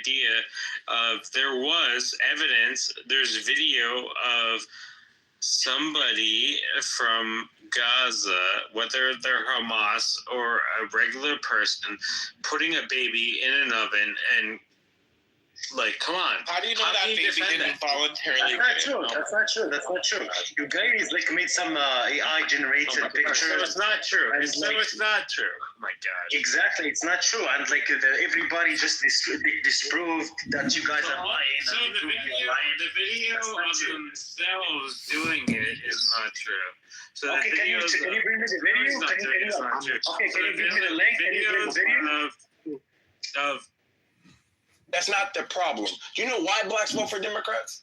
idea of there was evidence. There's video of somebody from Gaza, whether they're Hamas or a regular person, putting a baby in an oven and, like, come on. How do you know that baby didn't voluntarily? That's not true. You guys like made some AI generated pictures. So it's not true. It's not true. Oh my God. Exactly, it's not true. And like everybody just disproved that you guys are lying. So the video of themselves doing it is not true. So okay, can you bring me the video? Can you bring me the link? Can you bring the video? Of That's not the problem. Do you know why blacks vote for Democrats?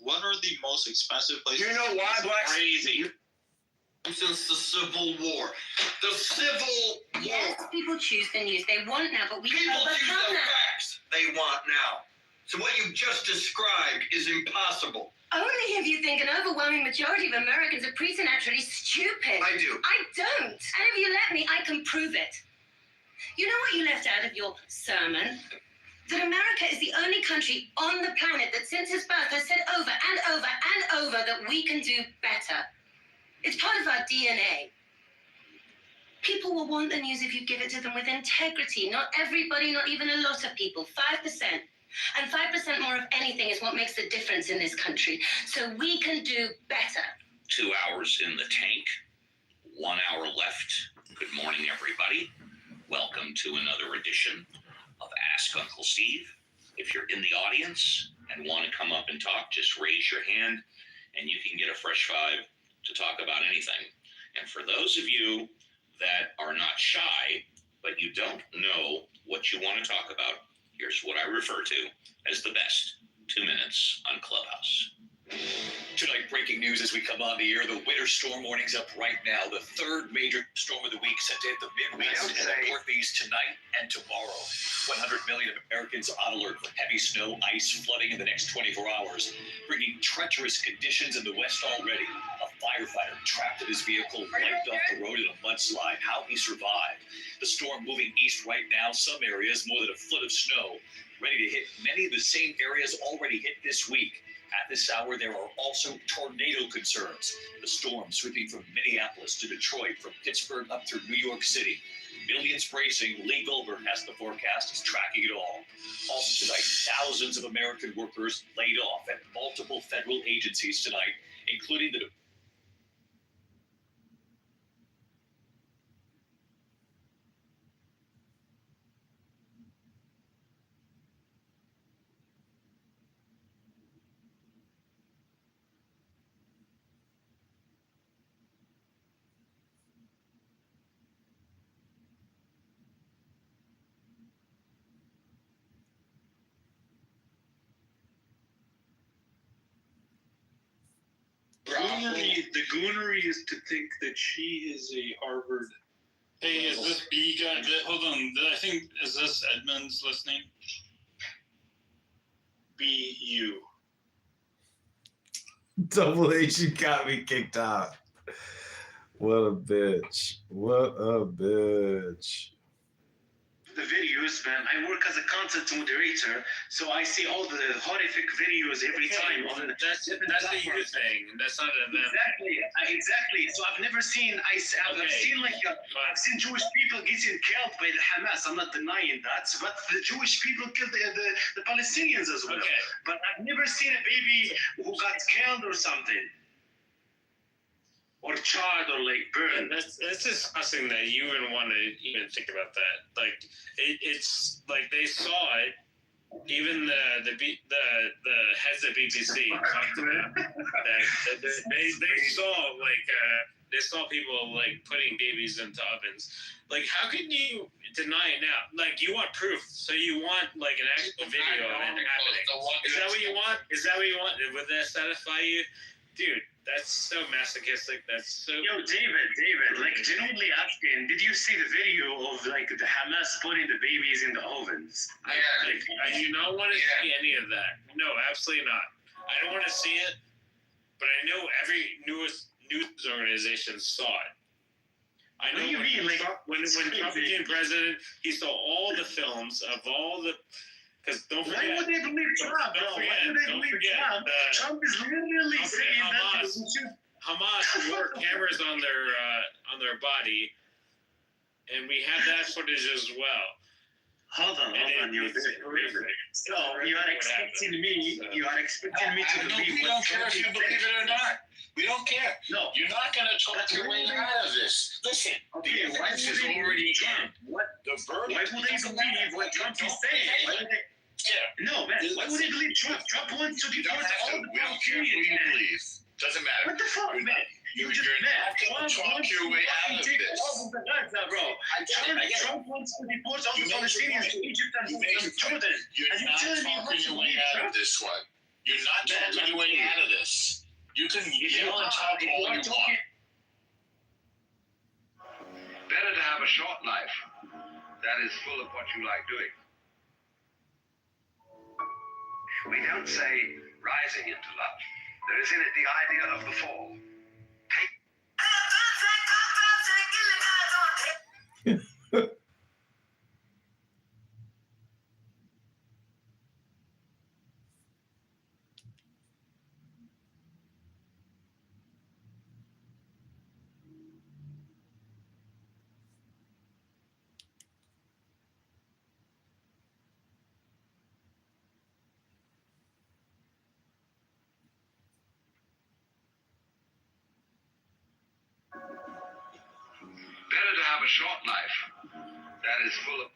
What are the most expensive places? Do you know why blacks? Crazy. Since the Civil War. The Civil War. Yes, people choose the news they want now, but we People can choose overcome the that. facts they want now. So what you've just described is impossible. Only if you think an overwhelming majority of Americans are preternaturally stupid. I do. I don't. And if you let me, I can prove it. You know what you left out of your sermon? That America is the only country on the planet that since its birth has said over and over and over that we can do better. It's part of our DNA. People will want the news if you give it to them with integrity. Not everybody, not even a lot of people. 5%. And 5% more of anything is what makes the difference in this country. So we can do better. 2 hours in the tank, 1 hour left. Good morning, everybody. Welcome to another edition of Ask Uncle Steve. If you're in the audience and want to come up and talk, just raise your hand and you can get a fresh five to talk about anything. And for those of you that are not shy, but you don't know what you want to talk about, here's what I refer to as the best 2 minutes on Clubhouse. Tonight, breaking news as we come on the air. The winter storm warning's up right now. The third major storm of the week set to hit the Midwest and the Northeast tonight and tomorrow. 100 million Americans on alert for heavy snow, ice, flooding in the next 24 hours, bringing treacherous conditions in the West already. A firefighter trapped in his vehicle, wiped off the road in a mudslide. How he survived. The storm moving east right now. Some areas more than a foot of snow, ready to hit many of the same areas already hit this week. At this hour, there are also tornado concerns. The storm sweeping from Minneapolis to Detroit, from Pittsburgh up through New York City. Millions bracing. Lee Goldberg has the forecast, is tracking it all. Also tonight, thousands of American workers laid off at multiple federal agencies tonight, including the The goonery is to think that she is a Harvard. Hey, is this B guy? Hold on. I think, is this Edmund's listening? BU. Double H, you got me kicked out. What a bitch. What a bitch. The videos, man. I work as a content moderator, so I see all the horrific videos every time. That's a you thing. That's not a them. Exactly. So I've never seen. I've seen Jewish people getting killed by the Hamas. I'm not denying that, but the Jewish people killed the Palestinians as well. Okay. But I've never seen a baby who got killed or something. Or charred or like burned. That's disgusting that you even want to even think about that. Like it's like they saw it. Even the heads of BBC talked about that they saw people like putting babies into ovens. Like, how can you deny it now? Like, you want proof, so you want like an actual video of it happening. Is that what you want? Is that what you want? Would that satisfy you, dude? That's so masochistic. That's so. Yo, David, like genuinely asking, did you see the video of like the Hamas putting the babies in the ovens? I do not want to see any of that. No, absolutely not. I don't want to see it, but I know every news organization saw it. I know when Trump became president, he saw all the films of all the Because don't Why forget, would they believe Trump, bro? don't Why forget, would they don't believe forget Trump? that Trump is literally don't forget saying that Hamas. we should. Hamas wore cameras on their body, and we have that footage as well. Hold on, you're horrific. So you are expecting me to believe we what don't care Trump if you is believe saying. it or not. We don't care. No. You're not going to talk But your way really- out of this. Listen, Okay, the why evidence would is they already believe Trump? in. What? The verdict. Why would they believe what Trump is saying? Why would they? Yeah. No, man. Why would they believe Trump? Trump wants to You don't deport have to. all the We don't care who Palestinians, you man. believe. Doesn't matter. What the fuck, man? You're just not mad. going to talk your way out of take this. all of the Gaza, bro. Trump wants to deport all You the made your Palestinians point. to Egypt You and made your Jordan. You're And you're not telling me talking what to your way believe, out bro? of this one. You're not Man, talking your way out of this. You can yell and talk all you want. Better to have a short life that is full of what you like doing. We don't say rising into love. There is in it the idea of the fall. Better to have a short life that is full of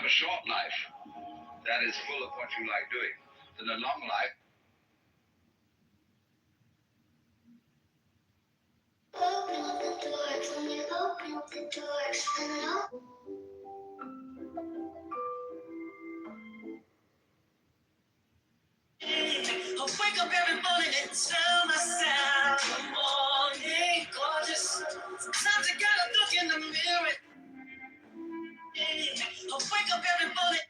have a short life that is full of what you like doing. Then a long life. Open up the doors, when you open up the doors, and I wake up every morning and tell myself, good morning, gorgeous. Sometimes I gotta look in the mirror. I wake up every morning.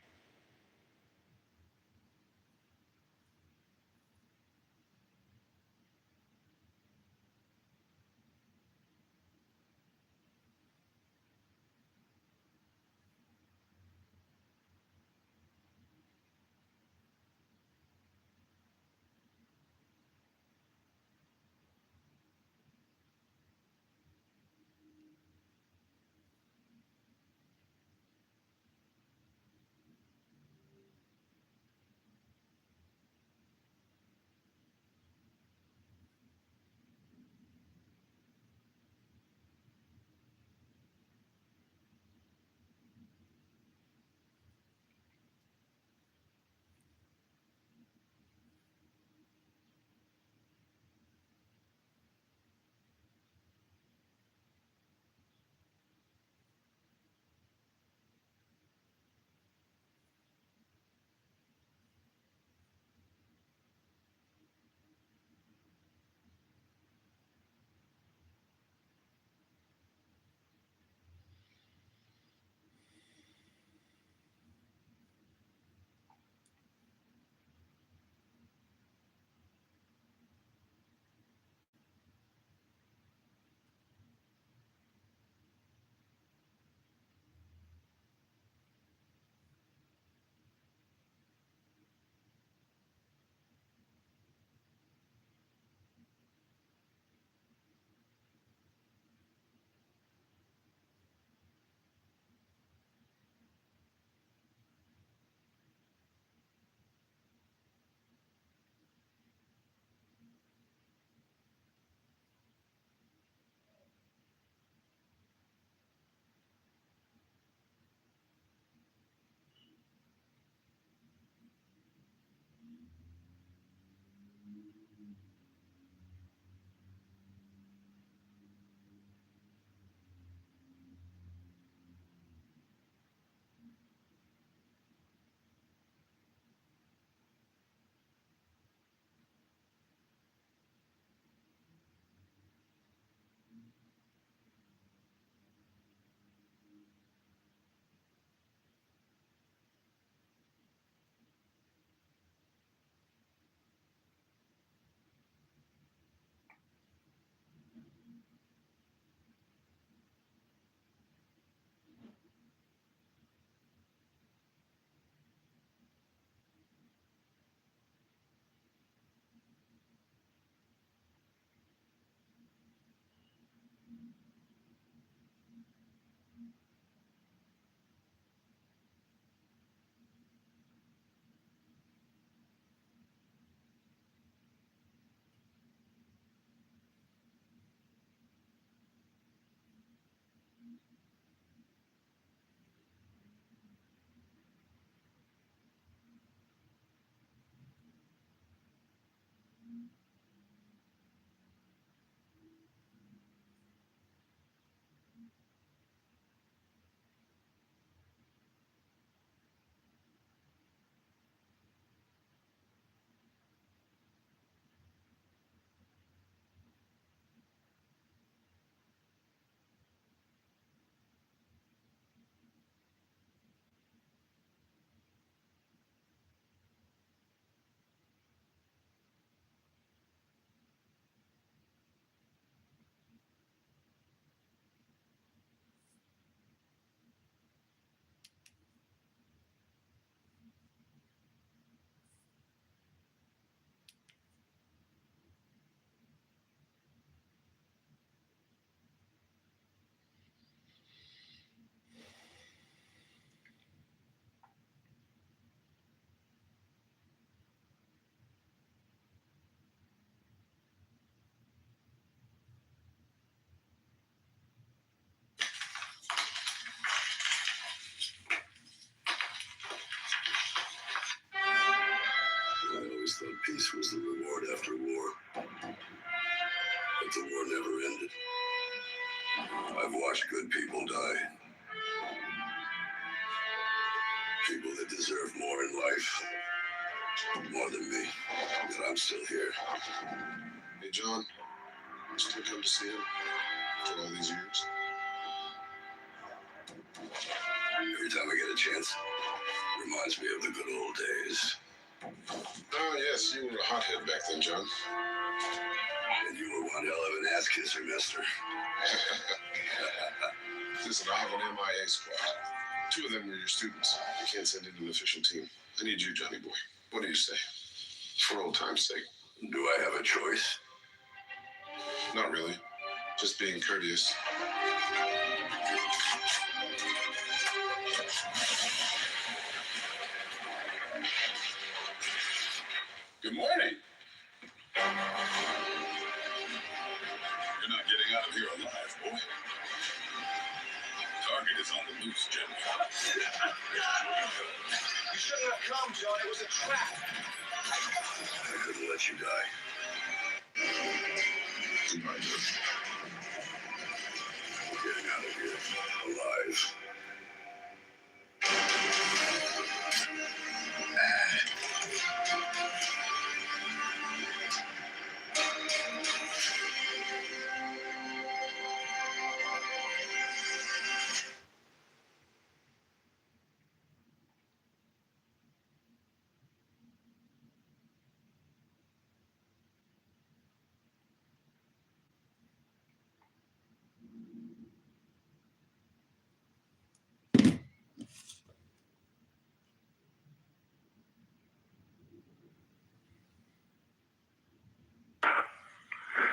always thought peace was the reward after war. But the war never ended. I've watched good people die. People that deserve more in life. More than me. But I'm still here. Hey, John. You still come to see him after all these years? Every time I get a chance, reminds me of the good old days. Oh, yes, you were a hothead back then, John. And you were one hell of an ass kisser, mister. Listen, I have an MIA squad. 2 of them were your students. You can't send in an official team. I need you, Johnny boy. What do you say? For old time's sake. Do I have a choice? Not really. Just being courteous. Good morning. You're not getting out of here alive, boy. Target is on the loose, General. You shouldn't have come, John. It was a trap. I couldn't let you die. Goodbye, Joe. Getting out of here alive.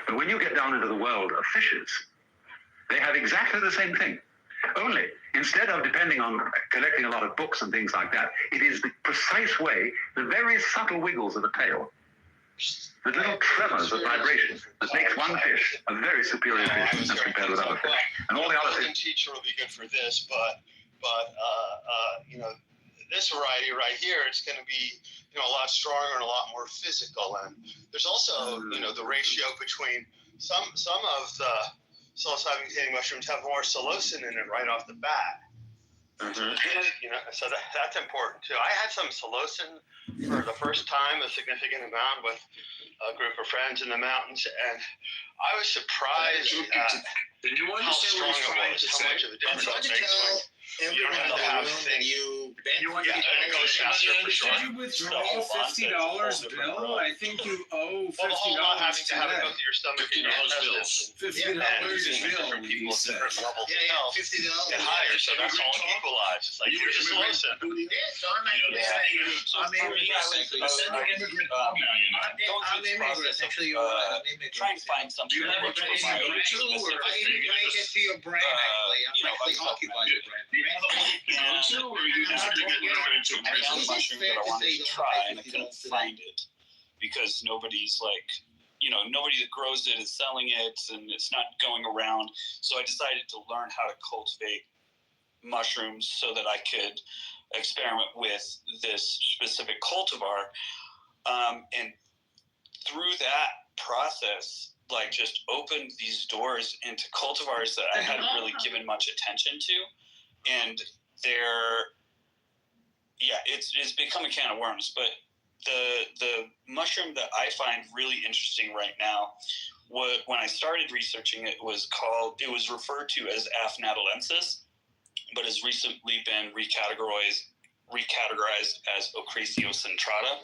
But when you get down into the world of fishes, they have exactly the same thing. Only, instead of depending on collecting a lot of books and things like that, it is the precise way, the very subtle wiggles of the tail, the little tremors of vibration that makes one fish a very superior fish as compared with other fish. And all the other fish. Teacher will be good for this, but you know, this variety right here, it's going to be, you know, a lot stronger and a lot more physical. And there's also, you know, the ratio between some of the psilocybin-containing mushrooms have more psilocin in it right off the bat. You know, so that's important too. I had some psilocin for the first time, a significant amount, with a group of friends in the mountains, and I was surprised at how strong it was, how much of a difference it makes when you don't have to have things. It goes faster for sure. Did you withdraw $50 bill? I think you owe $50. Well, the whole not having to have it go through your stomach. $50 bills. $50 bill. Different people with different levels of health get higher, so that's all equalized. It's like you're just listen. I'm immigrant. Actually, Try and find something. I need to get to your brain, actually. I'm actually occupied your brain. And I couldn't find it because nobody's like, nobody that grows it is selling it and it's not going around. So I decided to learn how to cultivate mushrooms so that I could experiment with this specific cultivar. And through that process, like, just opened these doors into cultivars that I hadn't really given much attention to. And it's become a can of worms. But the mushroom that I find really interesting right now, when I started researching it, was referred to as Aphnatolensis, but has recently been recategorized as Ocraciocentrata.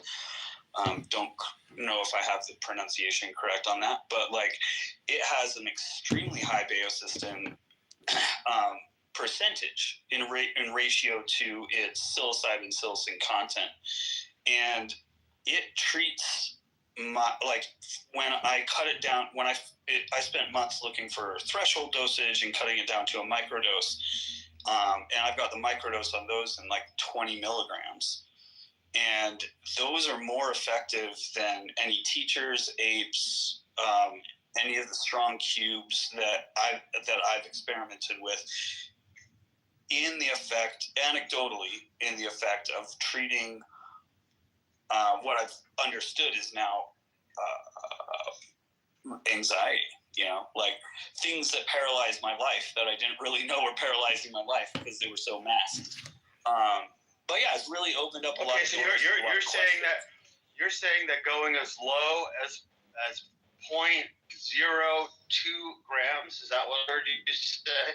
Don't know if I have the pronunciation correct on that, but it has an extremely high Baeocystin percentage in ratio to its psilocybin psilocin content, and it treats when I cut it down. I spent months looking for threshold dosage and cutting it down to a microdose, and I've got the microdose on those in 20 milligrams. And those are more effective than any teachers, apes, any of the strong cubes that I've experimented with, anecdotally, in the effect of treating what I've understood is now anxiety. Like things that paralyzed my life that I didn't really know were paralyzing my life because they were so masked. But yeah, it's really opened up a lot. Okay, so you're saying that going as low as 0.02 grams, is that what I heard you say?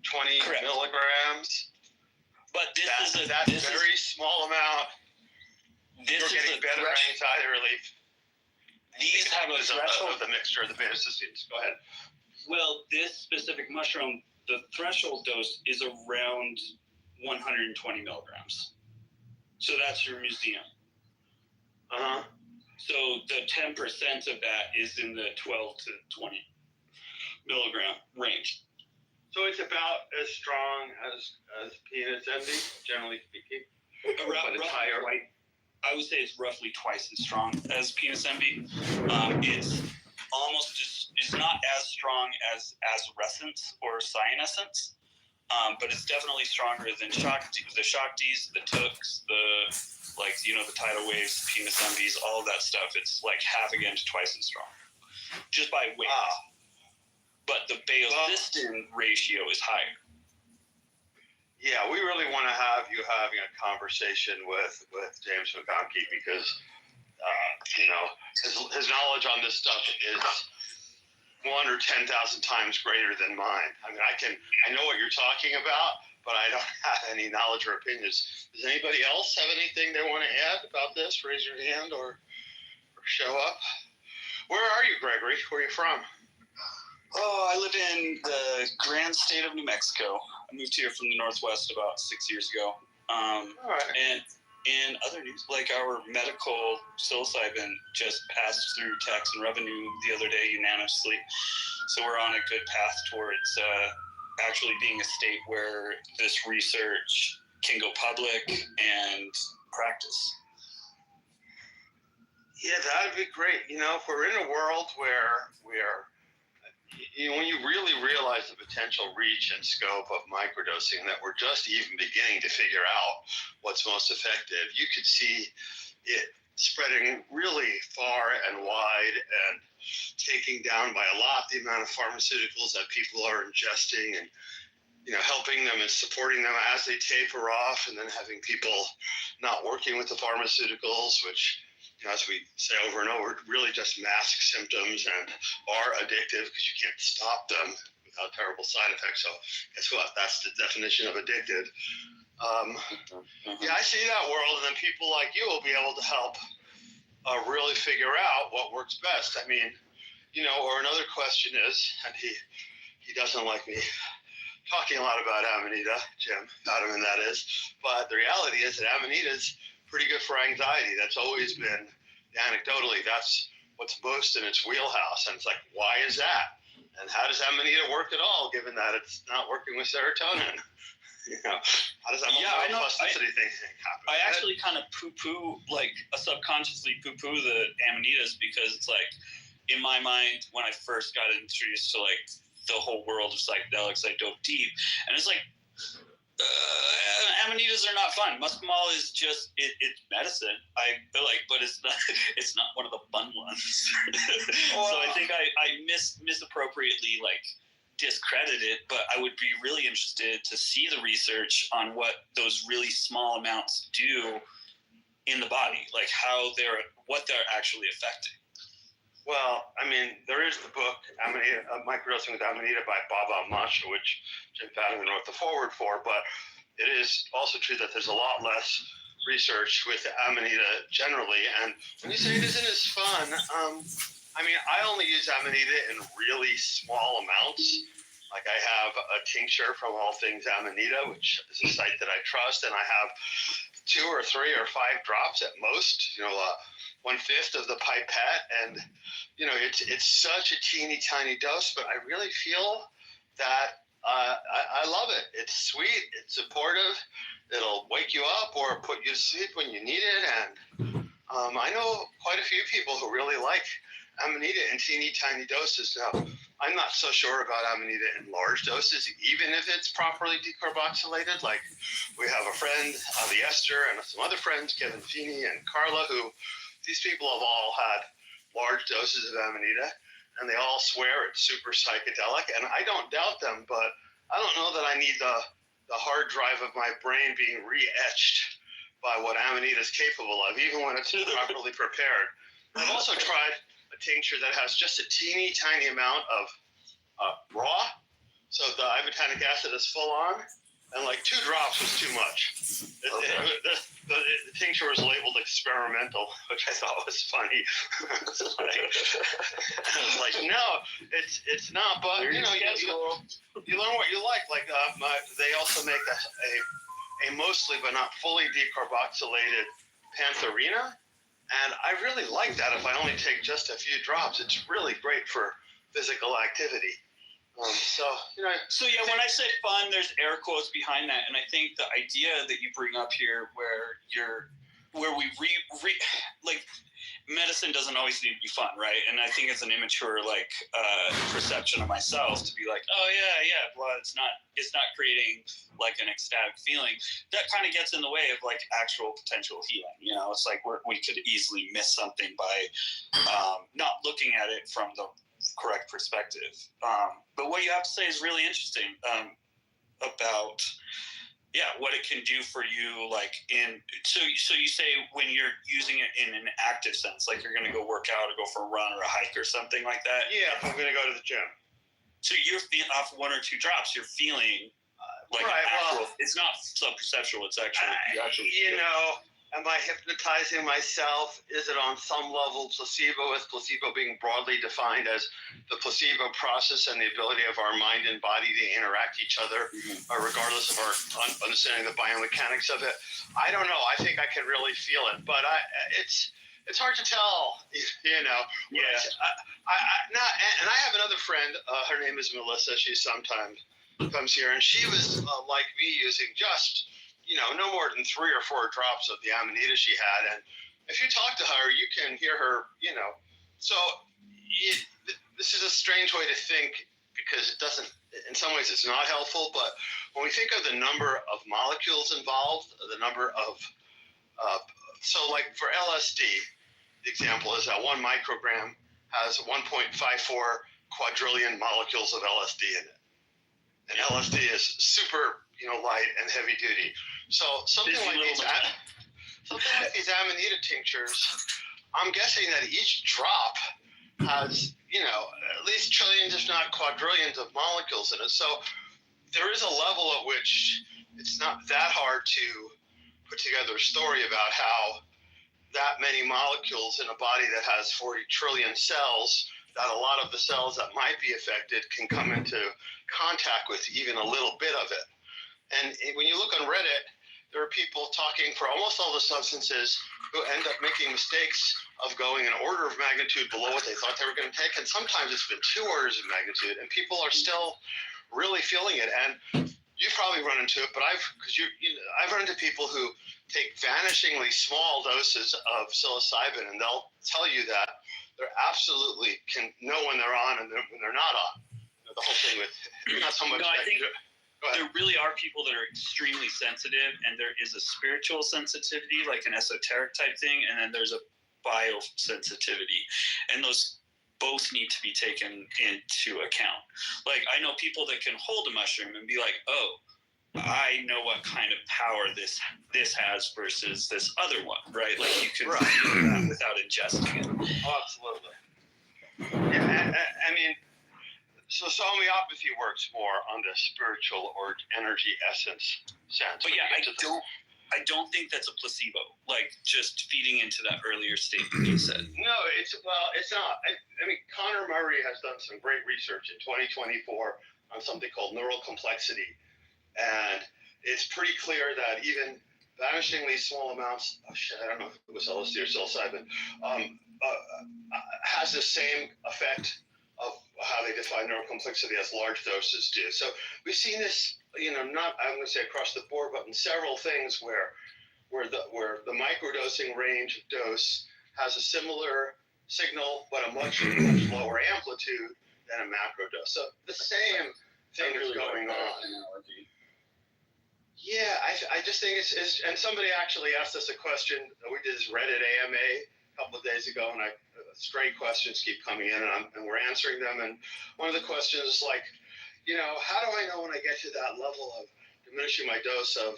20 Correct. Milligrams. But this is very small amount. You're getting better anxiety relief. These have a threshold of the mixture of the beta-cysteines. Go ahead. Well, this specific mushroom, the threshold dose is around 120 milligrams. So that's your museum. Uh-huh. So the 10% of that is in the 12 to 20 milligram range. So it's about as strong as penis envy, generally speaking. But it's higher. I would say it's roughly twice as strong as penis envy. It's not as strong as azarescence or cyanescence, but it's definitely stronger than the Shaktis, the Tooks, the tidal waves, penis envies, all of that stuff. It's like half again to twice as strong, just by weight. But the Baeocystin ratio is higher. Yeah, we really want to have you having a conversation with James McConkey because, his knowledge on this stuff is 1 or 10,000 times greater than mine. I mean, I know what you're talking about, but I don't have any knowledge or opinions. Does anybody else have anything they want to add about this? Raise your hand or show up. Where are you, Gregory? Where are you from? Oh, I live in the grand state of New Mexico. I moved here from the Northwest about 6 years ago. And in other news, like our medical psilocybin just passed through tax and revenue the other day unanimously. So we're on a good path towards actually being a state where this research can go public and practice. Yeah, that'd be great. If we're in a world where when you really realize the potential reach and scope of microdosing, that we're just even beginning to figure out what's most effective, you could see it spreading really far and wide and taking down by a lot the amount of pharmaceuticals that people are ingesting and helping them and supporting them as they taper off, and then having people not working with the pharmaceuticals, which, as we say over and over, really just mask symptoms and are addictive because you can't stop them without terrible side effects. So guess what? That's the definition of addicted. Yeah, I see that world, and then people like you will be able to help really figure out what works best. I mean, or another question is, and he doesn't like me talking a lot about Amanita, Jim Fadiman that is, but the reality is that Amanita is pretty good for anxiety. That's always been, anecdotally, that's what's most in its wheelhouse. And it's like, why is that? And how does Amanita work at all, given that it's not working with serotonin? How does that plasticity thing happen? I actually kind of subconsciously poo-poo the Amanitas because it's like, in my mind, when I first got introduced to like the whole world of psychedelics, I dove deep, and it's like, Amanitas are not fun. Muscimol is just it's medicine. I feel like, but it's not one of the fun ones. So I think I misappropriately discredit it, but I would be really interested to see the research on what those really small amounts do in the body, like what they're actually affecting. Well, I mean, there is the book, Microdosing with Amanita by Baba Masha, which Jim Fadiman wrote the foreword for, but it is also true that there's a lot less research with Amanita generally. And when you say it isn't as fun, I mean, I only use Amanita in really small amounts. Like I have a tincture from All Things Amanita, which is a site that I trust, and I have 2 or 3 or 5 drops at most, 1/5 of the pipette, and it's such a teeny tiny dose, but I really feel that I love it. It's sweet, it's supportive, it'll wake you up or put you to sleep when you need it, and I know quite a few people who really like Amanita in teeny tiny doses. Now, I'm not so sure about Amanita in large doses, even if it's properly decarboxylated. Like we have a friend, the Esther, and some other friends, Kevin Feeney and Carla, who these people have all had large doses of Amanita, and they all swear it's super psychedelic. And I don't doubt them, but I don't know that I need the hard drive of my brain being re-etched by what Amanita is capable of, even when it's properly prepared. I've also tried a tincture that has just a teeny tiny amount of raw, so the ibotenic acid is full on, and like 2 drops was too much. The tincture was labeled experimental, which I thought was funny. I was like, no, it's not. But you know, you learn what you like. Like they also make a mostly but not fully decarboxylated Pantherina, and I really like that. If I only take just a few drops, it's really great for physical activity. So yeah, when I say fun, there's air quotes behind that, and I think the idea that you bring up here, where we like medicine doesn't always need to be fun, right? And I think it's an immature perception of myself to be like, oh yeah, well it's not creating like an ecstatic feeling. That kind of gets in the way of like actual potential healing. You know, it's like we could easily miss something by not looking at it from the correct perspective. But what you have to say is really interesting about what it can do for you, like so you say when you're using it in an active sense, like you're going to go work out or go for a run or a hike or something like that. Yeah, if I'm going to go to the gym. So you're feeling off 1 or 2 drops, you're feeling like right, actual, it's not sub-perceptual, it's actually am I hypnotizing myself? Is it on some level placebo, with placebo being broadly defined as the placebo process and the ability of our mind and body to interact each other, regardless of our understanding the biomechanics of it? I don't know. I think I can really feel it, but it's hard to tell, you know. Yeah. And I have another friend. Her name is Melissa. She sometimes comes here, and she was like me, using just no more than 3 or 4 drops of the Amanita she had. And if you talk to her, you can hear her, So this is a strange way to think, because it doesn't, in some ways it's not helpful, but when we think of the number of molecules involved, the number of, so like for LSD, the example is that 1 microgram has 1.54 quadrillion molecules of LSD in it. And LSD is super, light and heavy duty. So something like these Amanita tinctures, I'm guessing that each drop has, at least trillions, if not quadrillions of molecules in it. So there is a level at which it's not that hard to put together a story about how that many molecules in a body that has 40 trillion cells, that a lot of the cells that might be affected can come into contact with even a little bit of it. And when you look on Reddit, there are people talking for almost all the substances who end up making mistakes of going an order of magnitude below what they thought they were going to take. And sometimes it's been 2 orders of magnitude, and people are still really feeling it. And you've probably run into it, but I've run into people who take vanishingly small doses of psilocybin, and they'll tell you that they're absolutely can know when they're on and when they're not on. The whole thing with not so much. No, I think there really are people that are extremely sensitive, and there is a spiritual sensitivity, like an esoteric type thing, and then there's a biosensitivity, and those both need to be taken into account. Like, I know people that can hold a mushroom and be like, oh, I know what kind of power this has versus this other one, right? Like, you can feel that without ingesting it. Oh, absolutely. Yeah, I mean, so homeopathy works more on the spiritual or energy essence sense. But yeah, I don't think that's a placebo. Like, just feeding into that earlier statement you said. No, it's not. I mean, Connor Murray has done some great research in 2024 on something called neural complexity, and it's pretty clear that even vanishingly small amounts of I don't know if it was LSD or psilocybin, has the same effect of how they define neural complexity as large doses do. So we've seen this, not I'm going to say across the board, but in several things where the microdosing range of dose has a similar signal but a much lower amplitude than a macro dose. So the same thing is going on. Yeah, I just think it's and somebody actually asked us a question. We did this Reddit AMA a couple of days ago, and stray questions keep coming in, and we're answering them. And one of the questions is like, how do I know when I get to that level of diminishing my dose of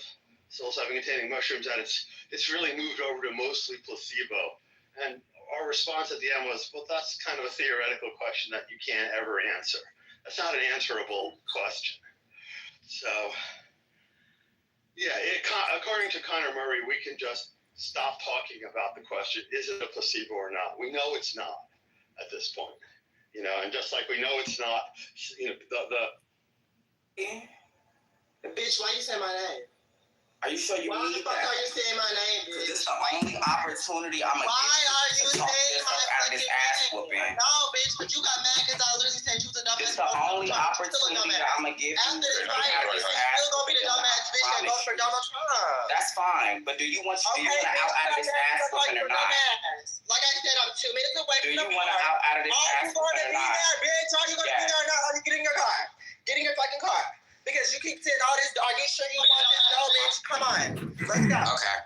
psilocybin-containing mushrooms that it's really moved over to mostly placebo? And our response at the end was, well, that's kind of a theoretical question that you can't ever answer. That's not an answerable question. So, yeah, according to Connor Murray, we can just stop talking about the question, is it a placebo or not? We know it's not at this point, and just like we know it's not, Bitch, why you say my name? Are you sure you Why need the fuck that? are you saying my name, bitch? This is the only opportunity I'm gonna Why get are you to talk saying yourself my out of this fucking ass name? whooping. No, bitch, but you got mad because I literally said you was a dumbass. This is the only opportunity that I'm gonna give you After this to fight, out of you're this ass still gonna be the whooping. dumbass bitch that goes for Donald Trump. That's fine, but do you want to out of this ass whooping or not? Like I said, I'm 2 minutes away Do from you the want to car. out of this Are ass you going to whooping or be not? there, bitch? Are you going to be there or not? Are you getting in your car? Get in your fucking car. Because you keep saying all this. Are you sure you want this? No, bitch. Come on. Let's go. Okay.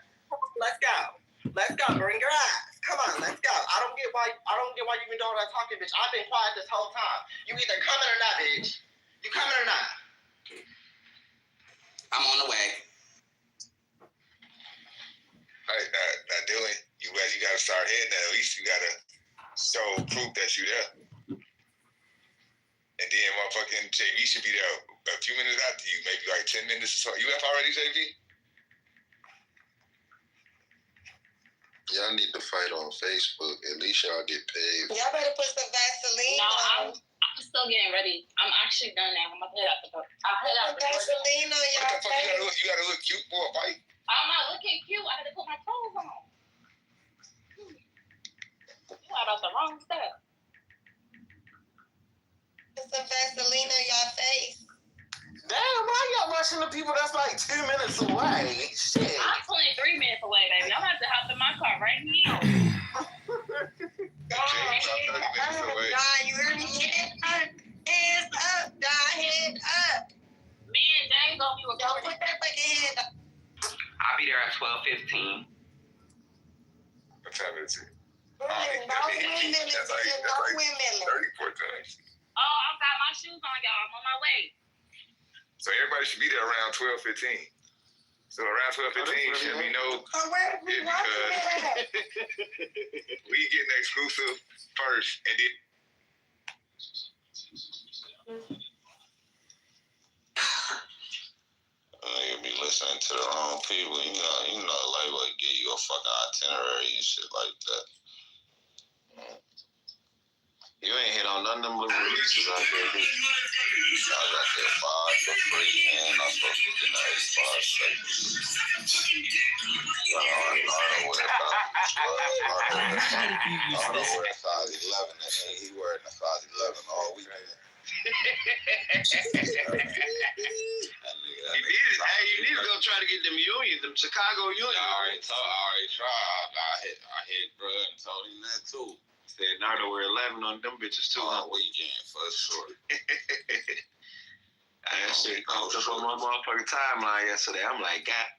Let's go. Let's go. Bring your ass. Come on. Let's go. I don't get why you been doing all that talking, bitch. I've been quiet this whole time. You either coming or not, bitch. You coming or not? I'm on the way. Hey, now Dylan, you gotta start heading there. At least you gotta show proof that you there. And then motherfucking JV should be there a few minutes after you, maybe like 10 minutes or so. You left already, JV? Y'all need to fight on Facebook. At least y'all get paid. Y'all better put some Vaseline on. I'm still getting ready. I'm actually done now. I'm about to head out the door. I'll head out the door. Vaseline on What the fuck you gotta look cute for a fight? I'm not looking cute. I had to put my clothes on. You got off the wrong stuff. Put some Vaseline on your face. Damn, why y'all rushing the people that's like 2 minutes away? Shit. I'm 23 minutes away, baby. I'm about to hop in my car right now. God, you hear me? Hands up, God, hands up. Man, dang, gonna be with Don't put that fucking hand up. I'll be there at 12:15. What time is it? No windmilling. That's like No windmilling. 34 times. Oh, I've got my shoes on, y'all. I'm on my way. So everybody should be there around 12:15. So around 12:15 should be no. Oh, where we watching that? We getting exclusive first, and then. You'll be listening to the wrong people. You know, like what give you a fucking itinerary and shit like that. You ain't hit on none of them little releases out there, bitch. I got that 5 for free, and I'm supposed to get that 5 seconds. I don't wear a size 11, and he wearing a size 11 all weekend. You need to go try to get them unions, them Chicago unions. I already tried. I hit bro and told him that too. Said Nardo wear 11 on them bitches too. All weekend for sure. That shit popped up on my motherfucking timeline yesterday. I'm like, God.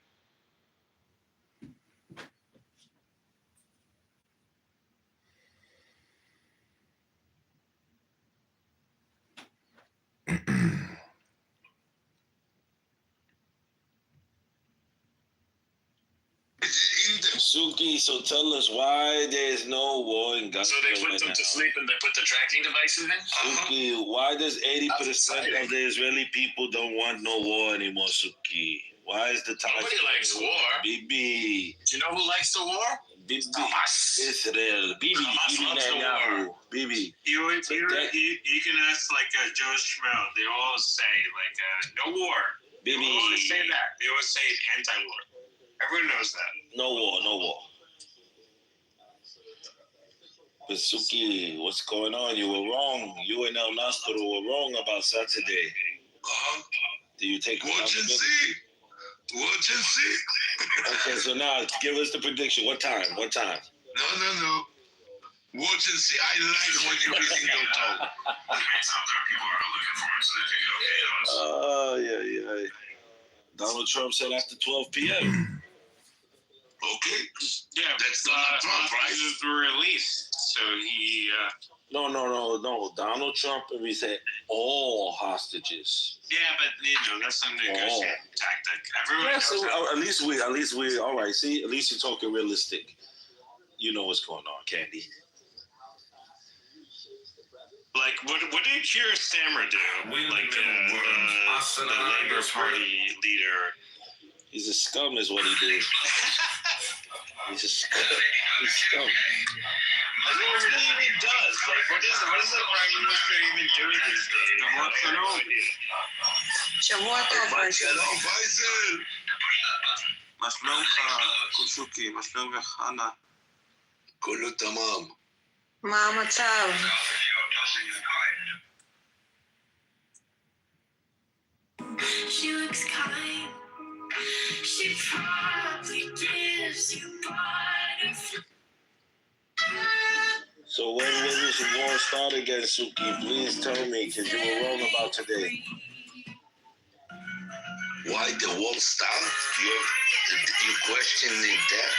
Suki, so tell us why there's no war in Ghana. So they put them to sleep and they put the tracking devices in? Suki, why does 80% of the Israeli people don't want no war anymore, Suki? Why is the time? Nobody likes war. Bibi. Do you know who likes the war? Bibi. Hamas. Israel. Bibi. Hamas Bibi loves the Netanyahu. war. Bibi. You can ask like Joe Schmo. They all say like no war. Bibi. They always say that. They always say anti-war. Everyone knows that. No war, no war. But Suki, what's going on? You were wrong. You and El Nastro were wrong about Saturday. Do you take accountability? Watch and see. Okay, so now give us the prediction. What time? No. Watch and see. I like when you reading your tongue. Yeah. Donald Trump said after 12 p.m. Okay. Yeah, That's Donald Trump, right? hostages were released, so he. No. Donald Trump, we said all hostages. Yeah, but that's a negotiating tactic. Everyone Yeah, knows so how. at least we. All right. See, at least you're talking realistic. You know what's going on, Candy. Like, what did Keir Starmer do? Like, the Labour Party leader. He's a scum, is what he did. He's a scum. He's scum. I don't know what he even does. Like, what does the Prime Minister even do these days? I have no idea. Shalom, Faisal. מה שלומך, קושוקי? מה שלומך, חנה? כולו תמם. מה המצב? She looks kind. She probably gives you butterflies. So when does the war start again, Suki? Please tell me, because you were wrong about today. Why the war start? You questioning that?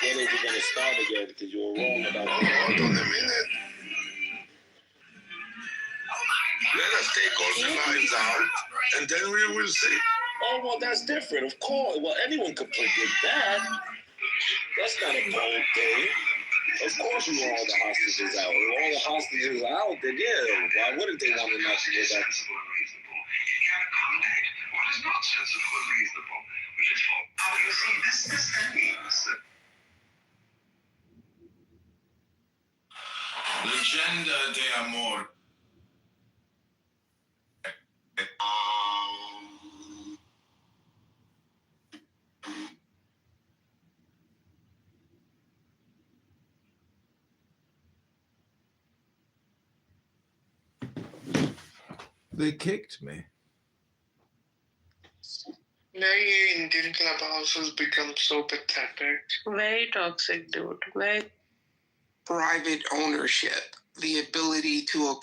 When is it going to start again? Because you were wrong about Hold on a minute. Let us take all the lines out, and then we will see. Oh, well, that's different. Of course. Well, anyone could predict that. That's not a bold thing. Of course we want all the hostages out. If all the hostages are out, then yeah, why wouldn't they want to not to go back? Legenda de amor. They kicked me. Now Indian clubhouse has become so pathetic. Very toxic, dude. Very private ownership, the ability to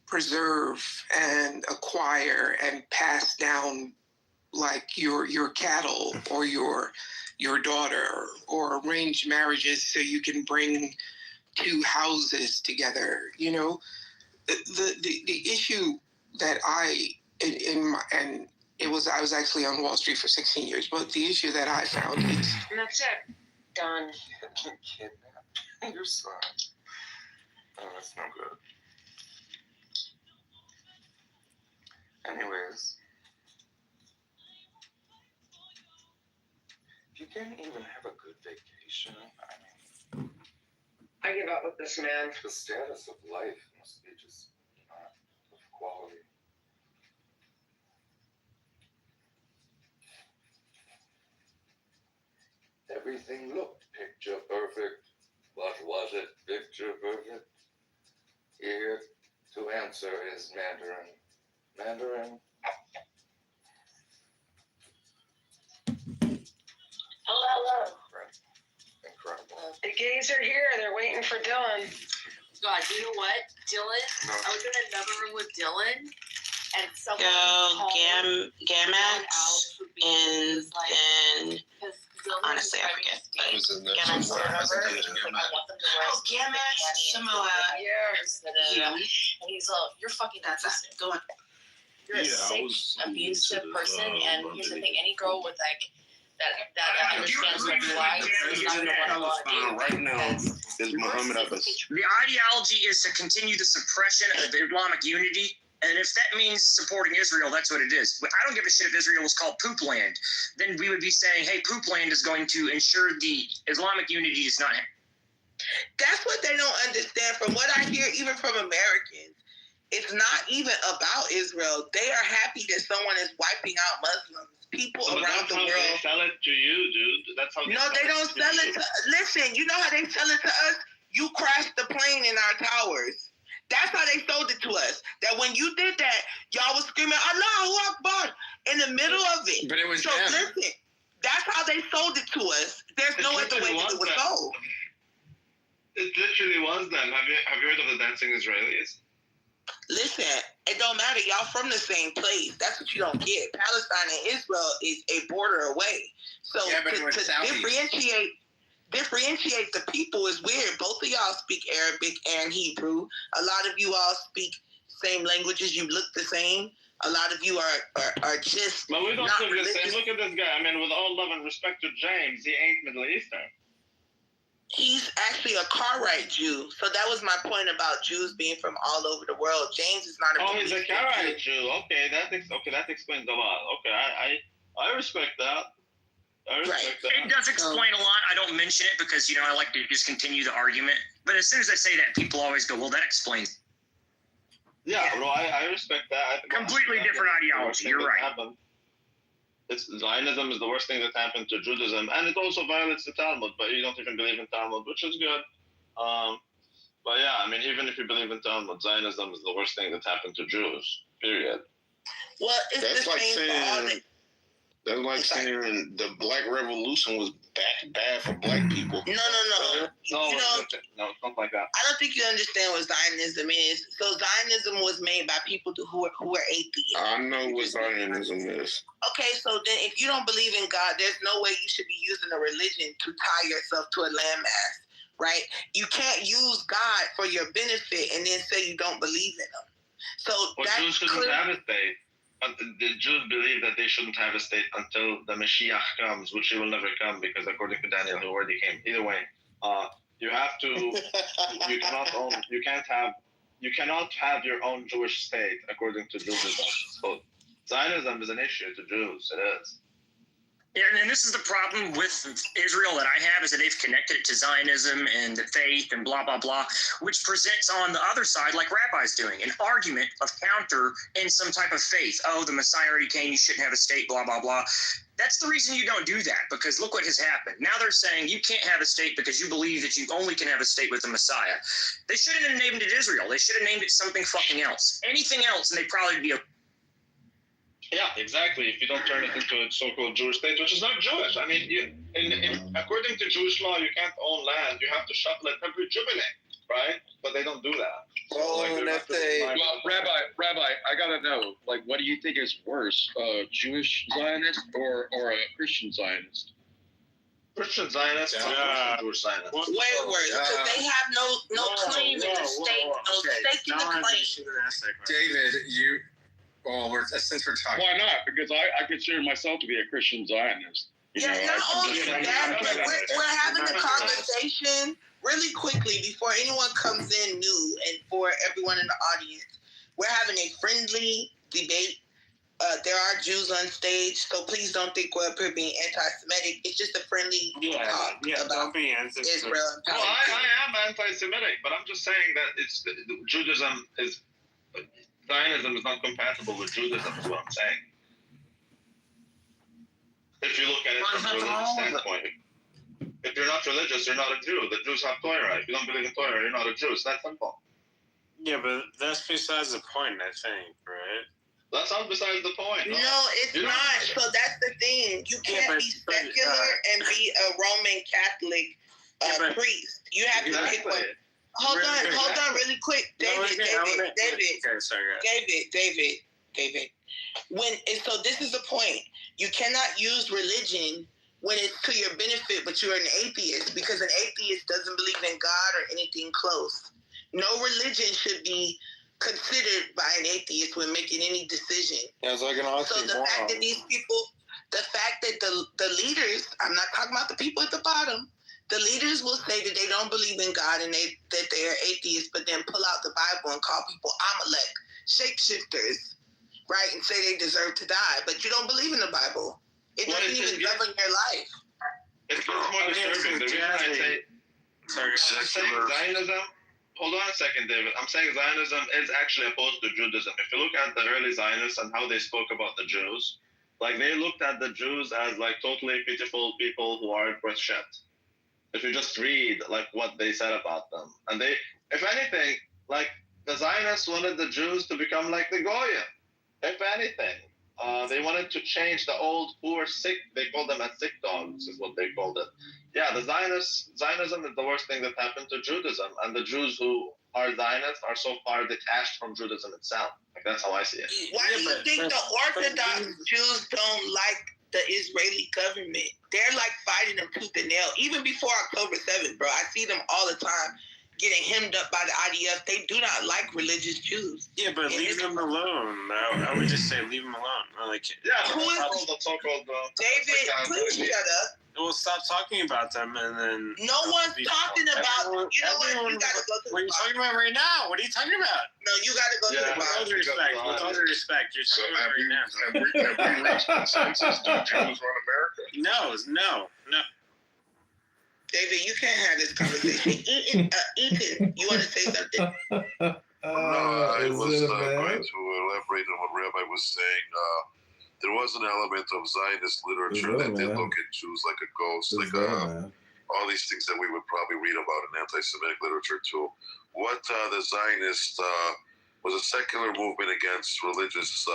preserve and acquire and pass down like your cattle or your daughter, or arranged marriages so you can bring two houses together. You know, the issue that I was actually on Wall Street for 16 years, but the issue that I found is And that's it. Done. Kidnapped. You're sorry. Oh, that's no good. Anyways. If you can't even have a good vacation, I give up with this man. The status of life must be just not of quality. Everything looked picture perfect, but was it picture perfect? Here to answer is Mandarin. Mandarin. Hello. Incredible. The gays are here. They're waiting for Dylan. God, you know what? Dylan, No. I was in another room with Dylan, and someone Go called Gamax, and then honestly, I forget. But Gamax, whatever. Oh, Gamax, Samoa. Yeah. And he's you're fucking nuts. Go on. You're a sick, abusive person, and here's the thing: any girl with like that understands red flags is not gonna want to date. Right now is Muhammad Abbas. The ideology is to continue the suppression of Islamic unity. And if that means supporting Israel, that's what it is. But I don't give a shit if Israel was called Poop Land. Then we would be saying, hey, Poop Land is going to ensure the Islamic unity is not. That's what they don't understand. From what I hear, even from Americans, it's not even about Israel. They are happy that someone is wiping out Muslims. People around the world. They sell it to you, dude. That's how. No, they don't sell it to. Listen, you know how they sell it to us? You crashed the plane in our towers. That's how they sold it to us. That when you did that, y'all was screaming Allahu Akbar in the middle of it. But it was so. them. Listen, that's how they sold it to us. There's no other way that it was sold. It literally was them. Have you heard of the dancing Israelis? Listen, it don't matter. Y'all from the same place. That's what you don't get. Palestine and Israel is a border away. So to differentiate the people is weird. Both of y'all speak Arabic and Hebrew. A lot of you all speak same languages. You look the same. A lot of you are just. But we don't not look the religious. same. Look at this guy. I mean, with all love and respect to James, he ain't Middle Eastern. He's actually a Karaite Jew. So that was my point about Jews being from all over the world. James is not a Oh, he's a Middle Karaite Jew. Okay, that explains a lot. Okay, I respect that. I respect that. It does explain a lot. I don't mention it because, I like to just continue the argument. But as soon as I say that, people always go, well, that explains. Yeah, well, I respect that. Completely different ideology. You're right. Zionism is the worst thing that happened to Judaism, and it also violates the Talmud, but you don't even believe in Talmud, which is good. But yeah, I mean, even if you believe in Talmud, Zionism is the worst thing that happened to Jews, period. Well, it's That's the like same for all saying that's like saying the Black Revolution was bad for Black people. No. No, it's not like that. I don't think you understand what Zionism is. So Zionism was made by people who are atheists. I know what Zionism is. Okay, so then if you don't believe in God, there's no way you should be using a religion to tie yourself to a landmass, right? You can't use God for your benefit and then say you don't believe in him. So Jews shouldn't have a state. The Jews believe that they shouldn't have a state until the Mashiach comes, which he will never come because according to Daniel, he already came. Either way, you have to. You cannot have your own Jewish state according to Judaism. So Zionism is an issue to Jews. It is. Yeah, and this is the problem with Israel that I have is that they've connected it to Zionism and the faith and blah, blah, blah, which presents on the other side, like rabbis doing, an argument of counter in some type of faith. Oh, the Messiah already came, you shouldn't have a state, blah, blah, blah. That's the reason you don't do that, because look what has happened. Now they're saying you can't have a state because you believe that you only can have a state with the Messiah. They shouldn't have named it Israel. They should have named it something fucking else. Anything else, and they'd probably be a... Yeah, exactly. If you don't turn it into a so-called Jewish state, which is not Jewish. I mean, according to Jewish law, you can't own land. You have to shuffle it every jubilee, right? But they don't do that. Well, Rabbi, I gotta know, like, what do you think is worse, a Jewish Zionist or a Christian Zionist? Christian Zionist, Jewish Zionist. Way worse, because they have no claim in the state, no stake in the claim. David, since we're talking. Why not? Because I consider myself to be a Christian Zionist. Not only that, but we're having a conversation really quickly before anyone comes in new and for everyone in the audience. We're having a friendly debate. There are Jews on stage, so please don't think we're up here being anti-Semitic. It's just a friendly talk about don't be Israel and Well, Palestine. I am anti-Semitic, but I'm just saying that Judaism is. Zionism is not compatible with Judaism, is what I'm saying. If you look at it from a religious standpoint. If you're not religious, you're not a Jew. The Jews have Torah. If you don't believe in Torah, you're not a Jew. It's that simple. Yeah, but that's besides the point, I think, right? That's not besides the point. No, it's not. So that's the thing. You can't be secular and be a Roman Catholic priest. You have to pick one. Hold on, really quick, David. So this is the point. You cannot use religion when it's to your benefit, but you're an atheist, because an atheist doesn't believe in God or anything close. No religion should be considered by an atheist when making any decision. Yeah, it's like an oxymoron. So the fact that these people, the fact that the leaders, I'm not talking about the people at the bottom, the leaders will say that they don't believe in God and that they are atheists, but then pull out the Bible and call people Amalek, shapeshifters, right, and say they deserve to die. But you don't believe in the Bible. It doesn't even govern your life. It's much more disturbing. The reason I say Zionism, hold on a second, David. I'm saying Zionism is actually opposed to Judaism. If you look at the early Zionists and how they spoke about the Jews, like they looked at the Jews as like totally pitiful people who aren't worth shit. If you just read like what they said about them, and they, if anything, like the Zionists wanted the Jews to become like the Goyim. If anything, They wanted to change the old poor sick. They called them as sick dogs, is what they called it. Yeah, Zionism is the worst thing that happened to Judaism, and the Jews who are Zionists are so far detached from Judaism itself. Like, that's how I see it. Why do you think the Orthodox Jews don't like the Israeli government? They're like fighting them tooth and nail. Even before October 7th, bro, I see them all the time getting hemmed up by the IDF. They do not like religious Jews. Yeah, but leave them alone. I would just say leave them alone. Who is David? Please shut up. We'll stop talking about them, and then no one's talking about. You know what? You gotta go to. What are you talking about right now? What are you talking about? No, you gotta go to the bar. With all due respect, you're talking about right now. Have we reached consensus? Do Jews run America? No. David, you can't have this conversation. Ethan, you want to say something? I was going to elaborate on what Rabbi was saying. There was an element of Zionist literature that did look at Jews like a ghost, all these things that we would probably read about in anti-Semitic literature too. What the Zionist was a secular movement against religious,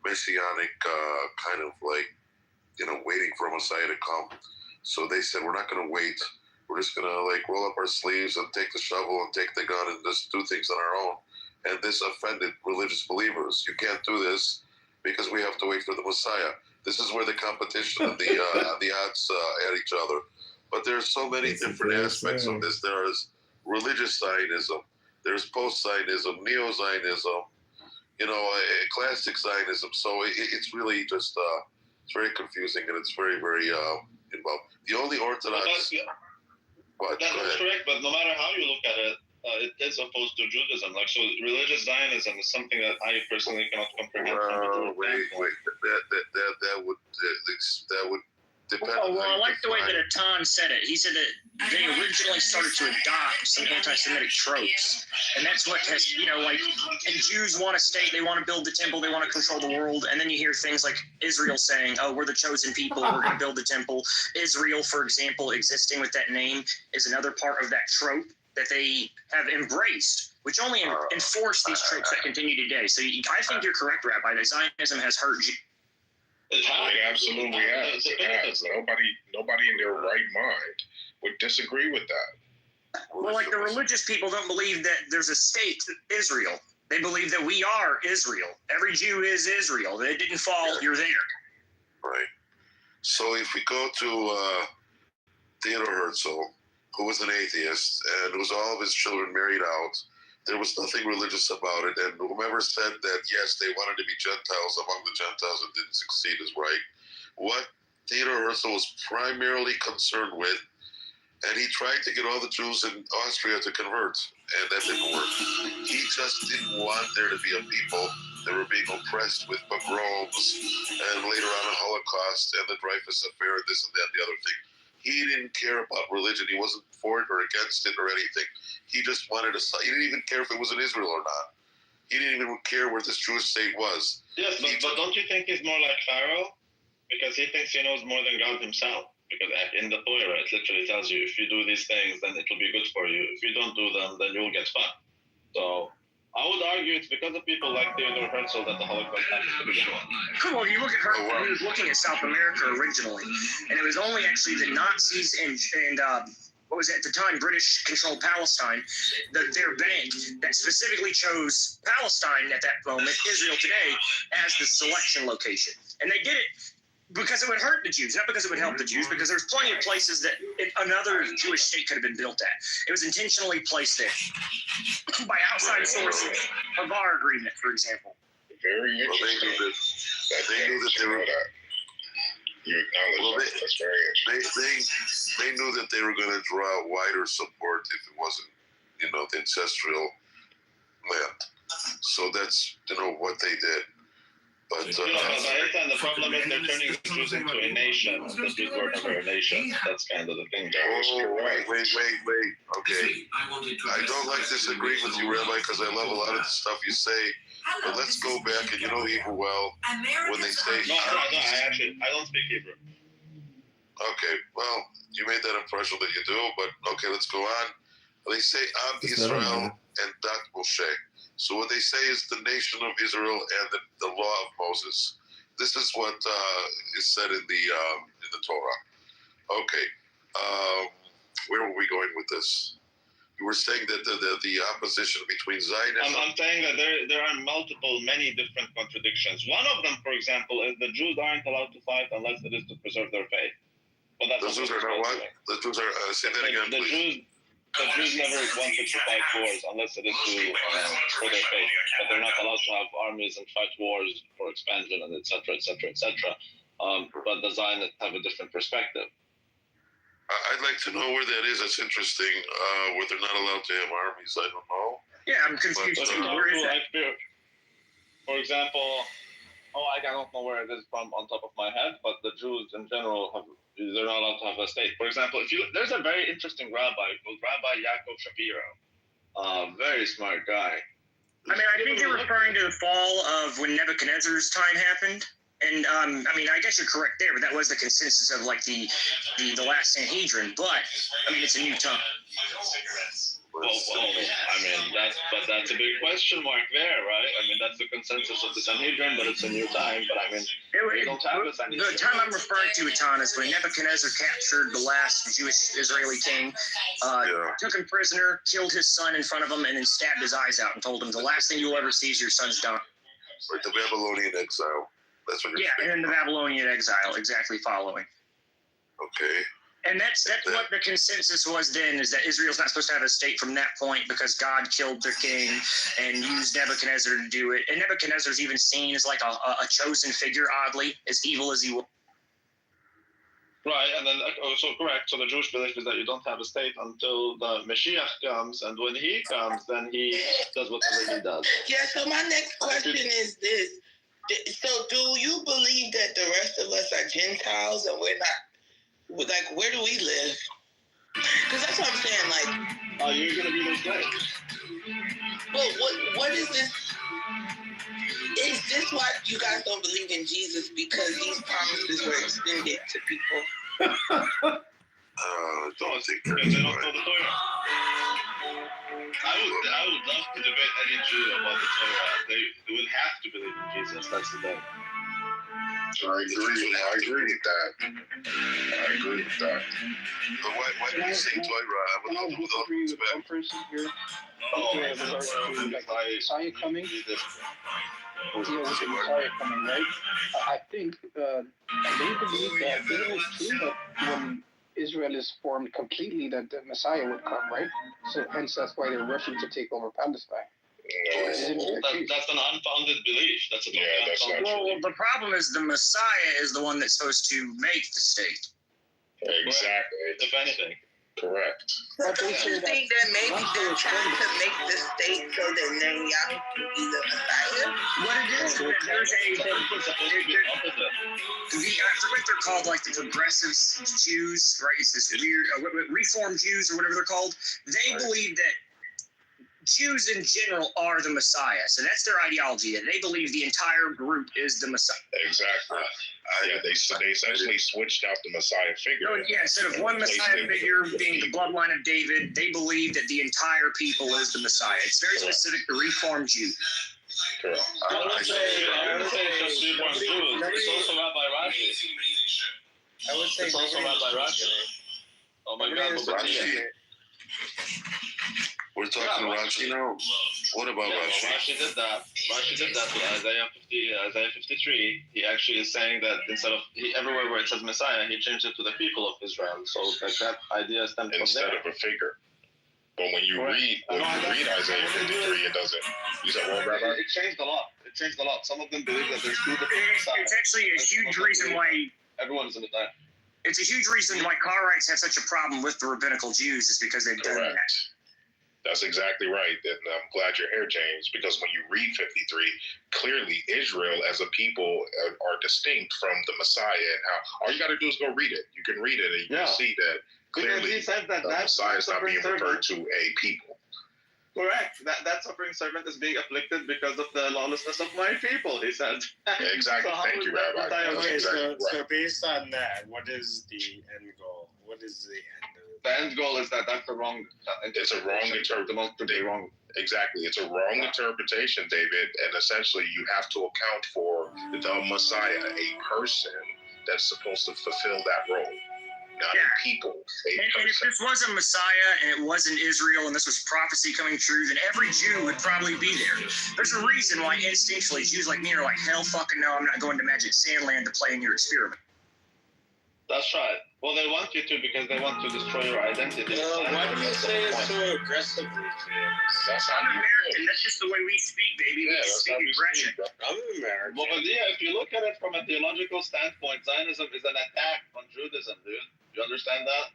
messianic kind of waiting for a Messiah to come. So they said, we're not going to wait. We're just going to roll up our sleeves and take the shovel and take the gun and just do things on our own. And this offended religious believers. You can't do this because we have to wait for the Messiah. This is where the competition and the odds at each other. But there's so many different aspects of this. There is religious Zionism. There's post-Zionism, neo-Zionism, classic Zionism. So it's really just, it's very confusing and it's very, very involved. The only Orthodox... That's correct, but no matter how you look at it, it is opposed to Judaism. So religious Zionism is something that I personally cannot comprehend. Wait. That would depend. Well, I like the way that Atan said it. He said that they originally started to adopt some anti-Semitic tropes, and that's what has, and Jews want a state, they want to build the temple, they want to control the world, and then you hear things like Israel saying, oh, we're the chosen people, we're going to build the temple. Israel, for example, existing with that name is another part of that trope that they have embraced, which only enforce these tropes that continue today. So I think you're correct, Rabbi, that Zionism has hurt you. It absolutely has. It has. Nobody in their right mind would disagree with that. Well, the religious people don't believe that there's a state, Israel. They believe that we are Israel. Every Jew is Israel. They didn't fall, you're there. Right. So if we go to Theodor Herzl, who was an atheist, and was all of his children married out, there was nothing religious about it, and whomever said that, yes, they wanted to be Gentiles among the Gentiles and didn't succeed is right. What Theodor Herzl was primarily concerned with, and he tried to get all the Jews in Austria to convert, and that didn't work. He just didn't want there to be a people that were being oppressed with pogroms, and later on a Holocaust, and the Dreyfus Affair, and this and that and the other thing. He didn't care about religion. He wasn't for it or against it or anything. He just wanted to. He didn't even care if it was in Israel or not. He didn't even care where this Jewish state was. Yes, but don't you think he's more like Pharaoh? Because he thinks he knows more than God himself. Because in the Torah, it literally tells you, if you do these things, then it will be good for you. If you don't do them, then you'll get fucked. So I would argue it's because of people like Theodor Herzl that the Holocaust happened to begin with. Well, you look at Herzl, he was looking at South America originally, and it was only actually the Nazis and what was it at the time, British-controlled Palestine, their bank that specifically chose Palestine at that moment, Israel today, as the selection location. And they did it because it would hurt the Jews, not because it would help the Jews, because there's plenty of places that another Jewish state could have been built at. It was intentionally placed there by outside sources of our agreement, for example. Very interesting. They knew that they were. You acknowledge that. That's very interesting. They knew that they were going to draw wider support if it wasn't, the ancestral land. So that's, what they did. But the problem is they're turning the Jews into a nation. The Jews were never a nation. That's kind of the thing. Wait. Okay. I don't like disagreeing with you, Rabbi, because I love a lot of the stuff you say. But let's go back, and Hebrew well, when they say... No, I don't speak Hebrew. Okay, well, you made that impression that you do, but okay, let's go on. They say Am Israel and Dat Moshe. So what they say is the nation of Israel and the law of Moses. this is what is said in the Torah. Okay, where were we going with this? You were saying that the opposition between Zionism. I'm saying that there are many different contradictions. One of them, for example, is the Jews aren't allowed to fight unless it is to preserve their faith. But that's the Jews are not what? The Jews are. Say that again, please. The Jews never wanted to fight wars unless it is for their faith. But they're not allowed to have armies and fight wars for expansion and etc. But the Zionists have a different perspective. I'd like to know where that is. That's interesting. Where they're not allowed to have armies, I don't know. Yeah, I'm confused. Where is that? For example, I don't know where it is from on top of my head, but the Jews in general they're not allowed to have a state. For example, there's a very interesting rabbi called Rabbi Yaakov Shapiro, very smart guy. I mean, I think you're referring to the fall of when Nebuchadnezzar's time happened. And I mean, I guess you're correct there, but that was the consensus of like the last Sanhedrin. But I mean, it's a new time. Well, I mean, that's a big question mark there, right? I mean, that's the consensus of the Sanhedrin, but it's a new time. But I mean, we don't have a Sanhedrin. The time I'm referring to, Etan, is when Nebuchadnezzar captured the last Jewish Israeli king, took him prisoner, killed his son in front of him, and then stabbed his eyes out and told him, the last thing you'll ever see is your son's done. Right, the Babylonian exile. That's what you're saying. And then the Babylonian exile, exactly following. Okay. And that's what the consensus was then, is that Israel's not supposed to have a state from that point because God killed their king and used Nebuchadnezzar to do it. And Nebuchadnezzar's even seen as like a chosen figure, oddly, as evil as he was. Right, and then so correct. So the Jewish belief is that you don't have a state until the Mashiach comes, and when he comes, then he does whatever he does. Yeah, so my next question is this. So do you believe that the rest of us are Gentiles and we're not? Like, where do we live? Because that's what I'm saying. Like, you're gonna be those guys. Well, what is this? Is this why you guys don't believe in Jesus? Because these promises were extended to people. Don't think they don't know the Torah. I would love to debate any Jew about the Torah. They would have to believe in Jesus. That's the thing. I agree with that. But why do you say Torah? I would love to know. One person here. Messiah coming. Messiah coming, right? I think, do you believe that isn't it true that when Israel is formed completely, that the Messiah would come, right? So hence that's why they're rushing to take over Palestine. That's an unfounded belief. That's not well, the problem is the Messiah is the one that's supposed to make the state. Exactly. If anything. Correct. So don't you think that maybe they're trying to make the state so that Netanyahu can be the Messiah? What it is, there's I forget what they're called, like the progressive Jews, right? It's this weird Reform Jews or whatever they're called. They believe that Jews in general are the Messiah. So that's their ideology. And they believe the entire group is the Messiah. Exactly. They essentially switched out the Messiah figure. So, yeah, instead of one Messiah figure being the bloodline of David, they believe that the entire people is the Messiah. It's very specific to Reform Jew. Correct. I would say it's just Reform Jews. It's also Rabbi Rashi. I would say it's also Rabbi Rashi. Oh my God, Rashi. We're talking Rashi now. What about Rashi? Rashi did that. Isaiah 53. He actually is saying that instead of everywhere where it says Messiah, he changed it to the people of Israel. So like that idea stems from instead of a figure. But when you read Isaiah 53, it doesn't. You said, well, Rabbi? It changed a lot. Some of them believe that there's two different Messiahs. It's actually a huge reason why everyone's in the time. It's a huge reason why Karaites have such a problem with the rabbinical Jews is because they've done that. That's exactly right. And I'm glad you're here, James, because when you read 53, clearly Israel as a people are distinct from the Messiah. And how all you got to do is go read it. You can read it and you can see that clearly the Messiah is not being referred to a people. Correct. That suffering servant is being afflicted because of the lawlessness of my people, he said. Exactly. So thank you, Rabbi. So based on that, what is the end goal? What is the end of the end goal is that's the wrong. It's a wrong interpretation. Wrong. Exactly, it's a wrong interpretation, David. And essentially, you have to account for the Messiah, a person that's supposed to fulfill that role, not a people. And if this was a Messiah and it wasn't Israel and this was prophecy coming true, then every Jew would probably be there. There's a reason why instinctually Jews like me are like, hell fucking no, I'm not going to Magic Sandland to play in your experiment. That's right. Well, they want you to because they want to destroy your identity. Why do you say it so aggressively, James? That's how I'm American. That's just the way we speak, baby. We speak aggression. I'm American. Well, but yeah, if you look at it from a theological standpoint, Zionism is an attack on Judaism, dude. You understand that?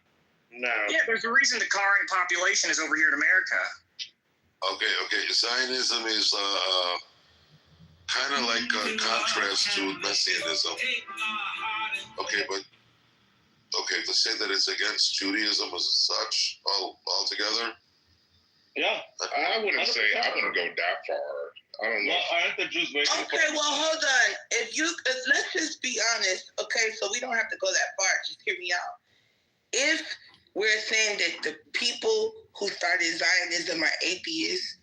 No. Yeah, there's a reason the current population is over here in America. Okay. Zionism is kind of like a contrast to Messianism. Okay, but to say that it's against Judaism as such altogether. Yeah, I wouldn't say I wouldn't go that far. I don't know. Well, aren't the Jews waiting for? Okay, well, hold on. Let's just be honest, okay? So we don't have to go that far. Just hear me out. If we're saying that the people who started Zionism are atheists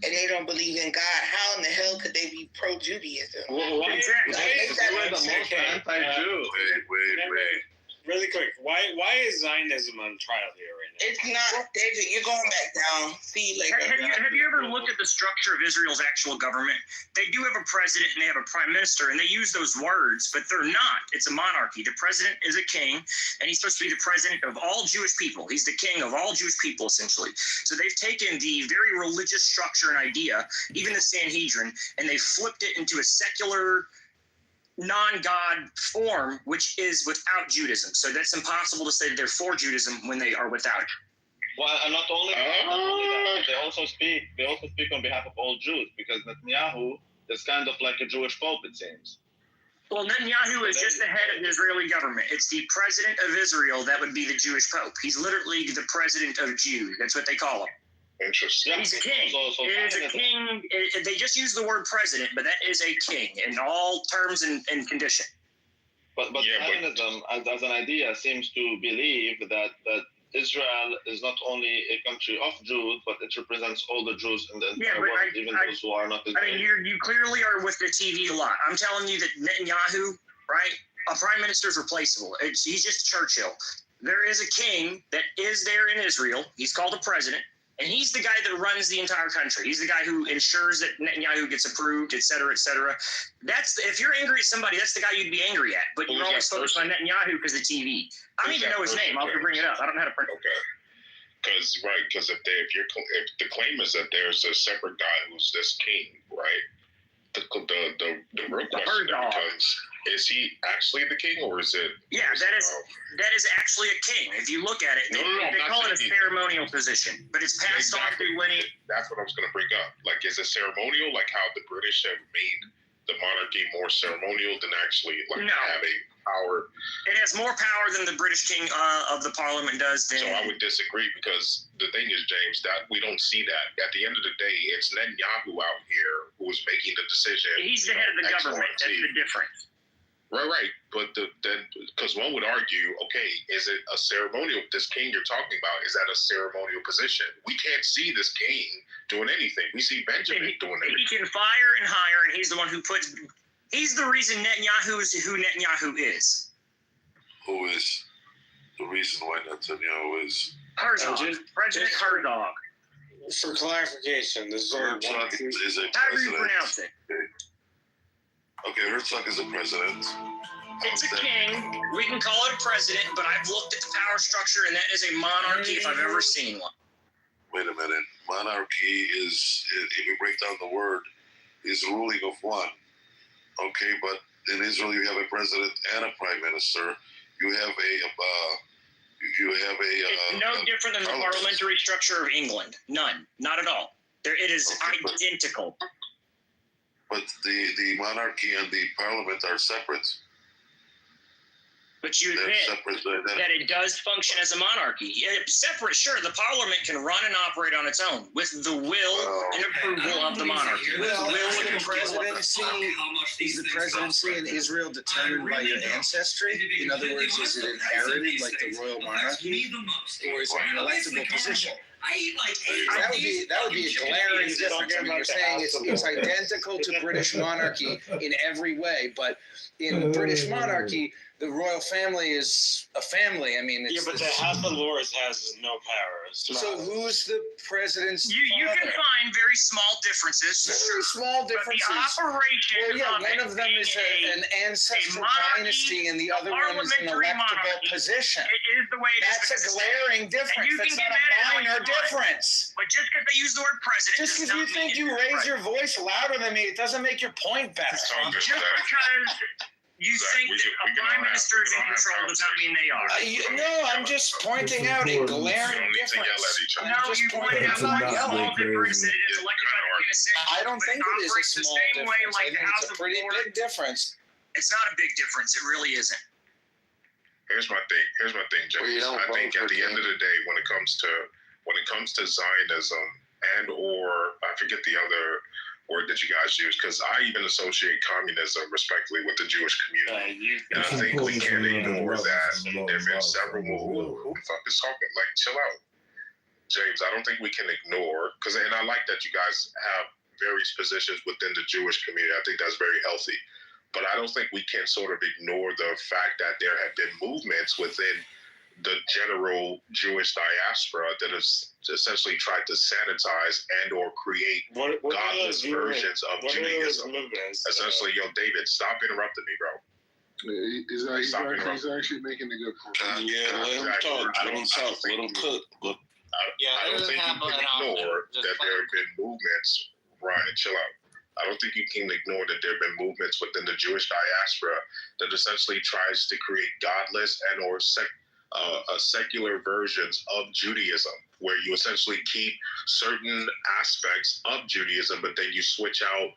and they don't believe in God, how in the hell could they be pro-Judaism? Well, why is the most anti-Jew? Wait. Really quick, why is Zionism on trial here right now? It's not, David. You're going back down. See you later. Have you ever looked at the structure of Israel's actual government? They do have a president and they have a prime minister, and they use those words, but they're not. It's a monarchy. The president is a king, and he's supposed to be the president of all Jewish people. He's the king of all Jewish people, essentially. So they've taken the very religious structure and idea, even the Sanhedrin, and they flipped it into a secular non-God form, which is without Judaism. So that's impossible to say that they're for Judaism when they are without it. Well, and not only that, they also speak on behalf of all Jews, because Netanyahu is kind of like a Jewish pope, it seems. Well, Netanyahu is just the head of the Israeli government. It's the president of Israel that would be the Jewish pope. He's literally the president of Jews. That's what they call him. Interesting. He's a king. It is a king. They just use the word president, but that is a king in all terms and condition. But Zionism, as an idea, seems to believe that Israel is not only a country of Jews, but it represents all the Jews in the entire world, even those who are not Israeli. I mean, you clearly are with the TV a lot. I'm telling you that Netanyahu, right? A prime minister is replaceable. He's just Churchill. There is a king that is there in Israel. He's called a president. And he's the guy that runs the entire country. He's the guy who ensures that Netanyahu gets approved, et cetera, et cetera. If you're angry at somebody, that's the guy you'd be angry at. But you're always focused on Netanyahu because of TV. I don't even know his name. I'll have to bring it up. I don't know how to print it. Okay. Because if the claim is that there's a separate guy who's this king, right? The real question becomes: is he actually the king, or is it? Yeah, that is actually a king. If you look at it, they call it a ceremonial position, but it's passed on through lineage. That's what I was going to bring up. Like, is it ceremonial? Like how the British have made the monarchy more ceremonial than actually having power? It has more power than the British king of the parliament does. So I would disagree, because the thing is, James, that we don't see that. At the end of the day, it's Netanyahu out here who is making the decision. He's the head of the government. That's the difference. Right. But then, because one would argue, okay, is it a ceremonial? This king you're talking about, is that a ceremonial position? We can't see this king doing anything. We see Benjamin doing everything. He can fire and hire, and he's the one who puts. He's the reason Netanyahu is who Netanyahu is. Who is the reason why Netanyahu is? Herzog. President Herzog. For clarification, this is only one. Herzog is a president. However you pronounce it. Okay, Herzog is a president. It's a king. We can call it a president, but I've looked at the power structure, and that is a monarchy if I've ever seen one. Wait a minute. Monarchy is, if we break down the word, is ruling of one. Okay, but in Israel you have a president and a prime minister. You have it's no different than the parliamentary structure of England. None. Not at all. It is identical. But the monarchy and the parliament are separate. But you admit that it does function as a monarchy. Separate, sure, the parliament can run and operate on its own with the will and approval of the monarchy. Well, is the presidency in Israel determined by your ancestry? In other words, is it inherited like the royal monarchy, or is it an electable position? That would be a glaring difference. I mean, you're saying it's identical to British monarchy in every way, but in the British monarchy, the royal family is a family. I mean, it's, but the House of Lords has no powers. So who's the president's You can find very small differences. Very small differences. But the operation one of them is an ancestral dynasty, and the other one is an electable position. It is the way it is. That's a glaring difference. That's not a minor difference. But just because they use the word president, just because you think you raise your voice louder than me, it doesn't make your point better. Just because you think that a prime minister is in control does not mean they are. No, I'm just pointing out a glaring difference. No, you pointed out a small difference that it is elected by the Senate. I don't think it is a small difference. I think it's a pretty big difference. It's not a big difference. It really isn't. Here's my thing, James. I think at the end of the day, when it comes to Zionism or I forget the other word that you guys use, because I even associate communism respectfully with the Jewish community. And I think we can't ignore that there have been several moves. Who the fuck is talking? Like, chill out. James, I don't think we can ignore, and I like that you guys have various positions within the Jewish community. I think that's very healthy. But I don't think we can sort of ignore the fact that there have been movements within the general Jewish diaspora that has essentially tried to sanitize and or create godless versions of Judaism. Essentially, David, stop interrupting me, bro. He's actually making a good point. Let him talk. Let him talk. Let him cook. I don't think you can ignore that there have been movements. Ryan, chill out. I don't think you can ignore that there have been movements within the Jewish diaspora that essentially tries to create godless and or secular versions of Judaism, where you essentially keep certain aspects of Judaism, but then you switch out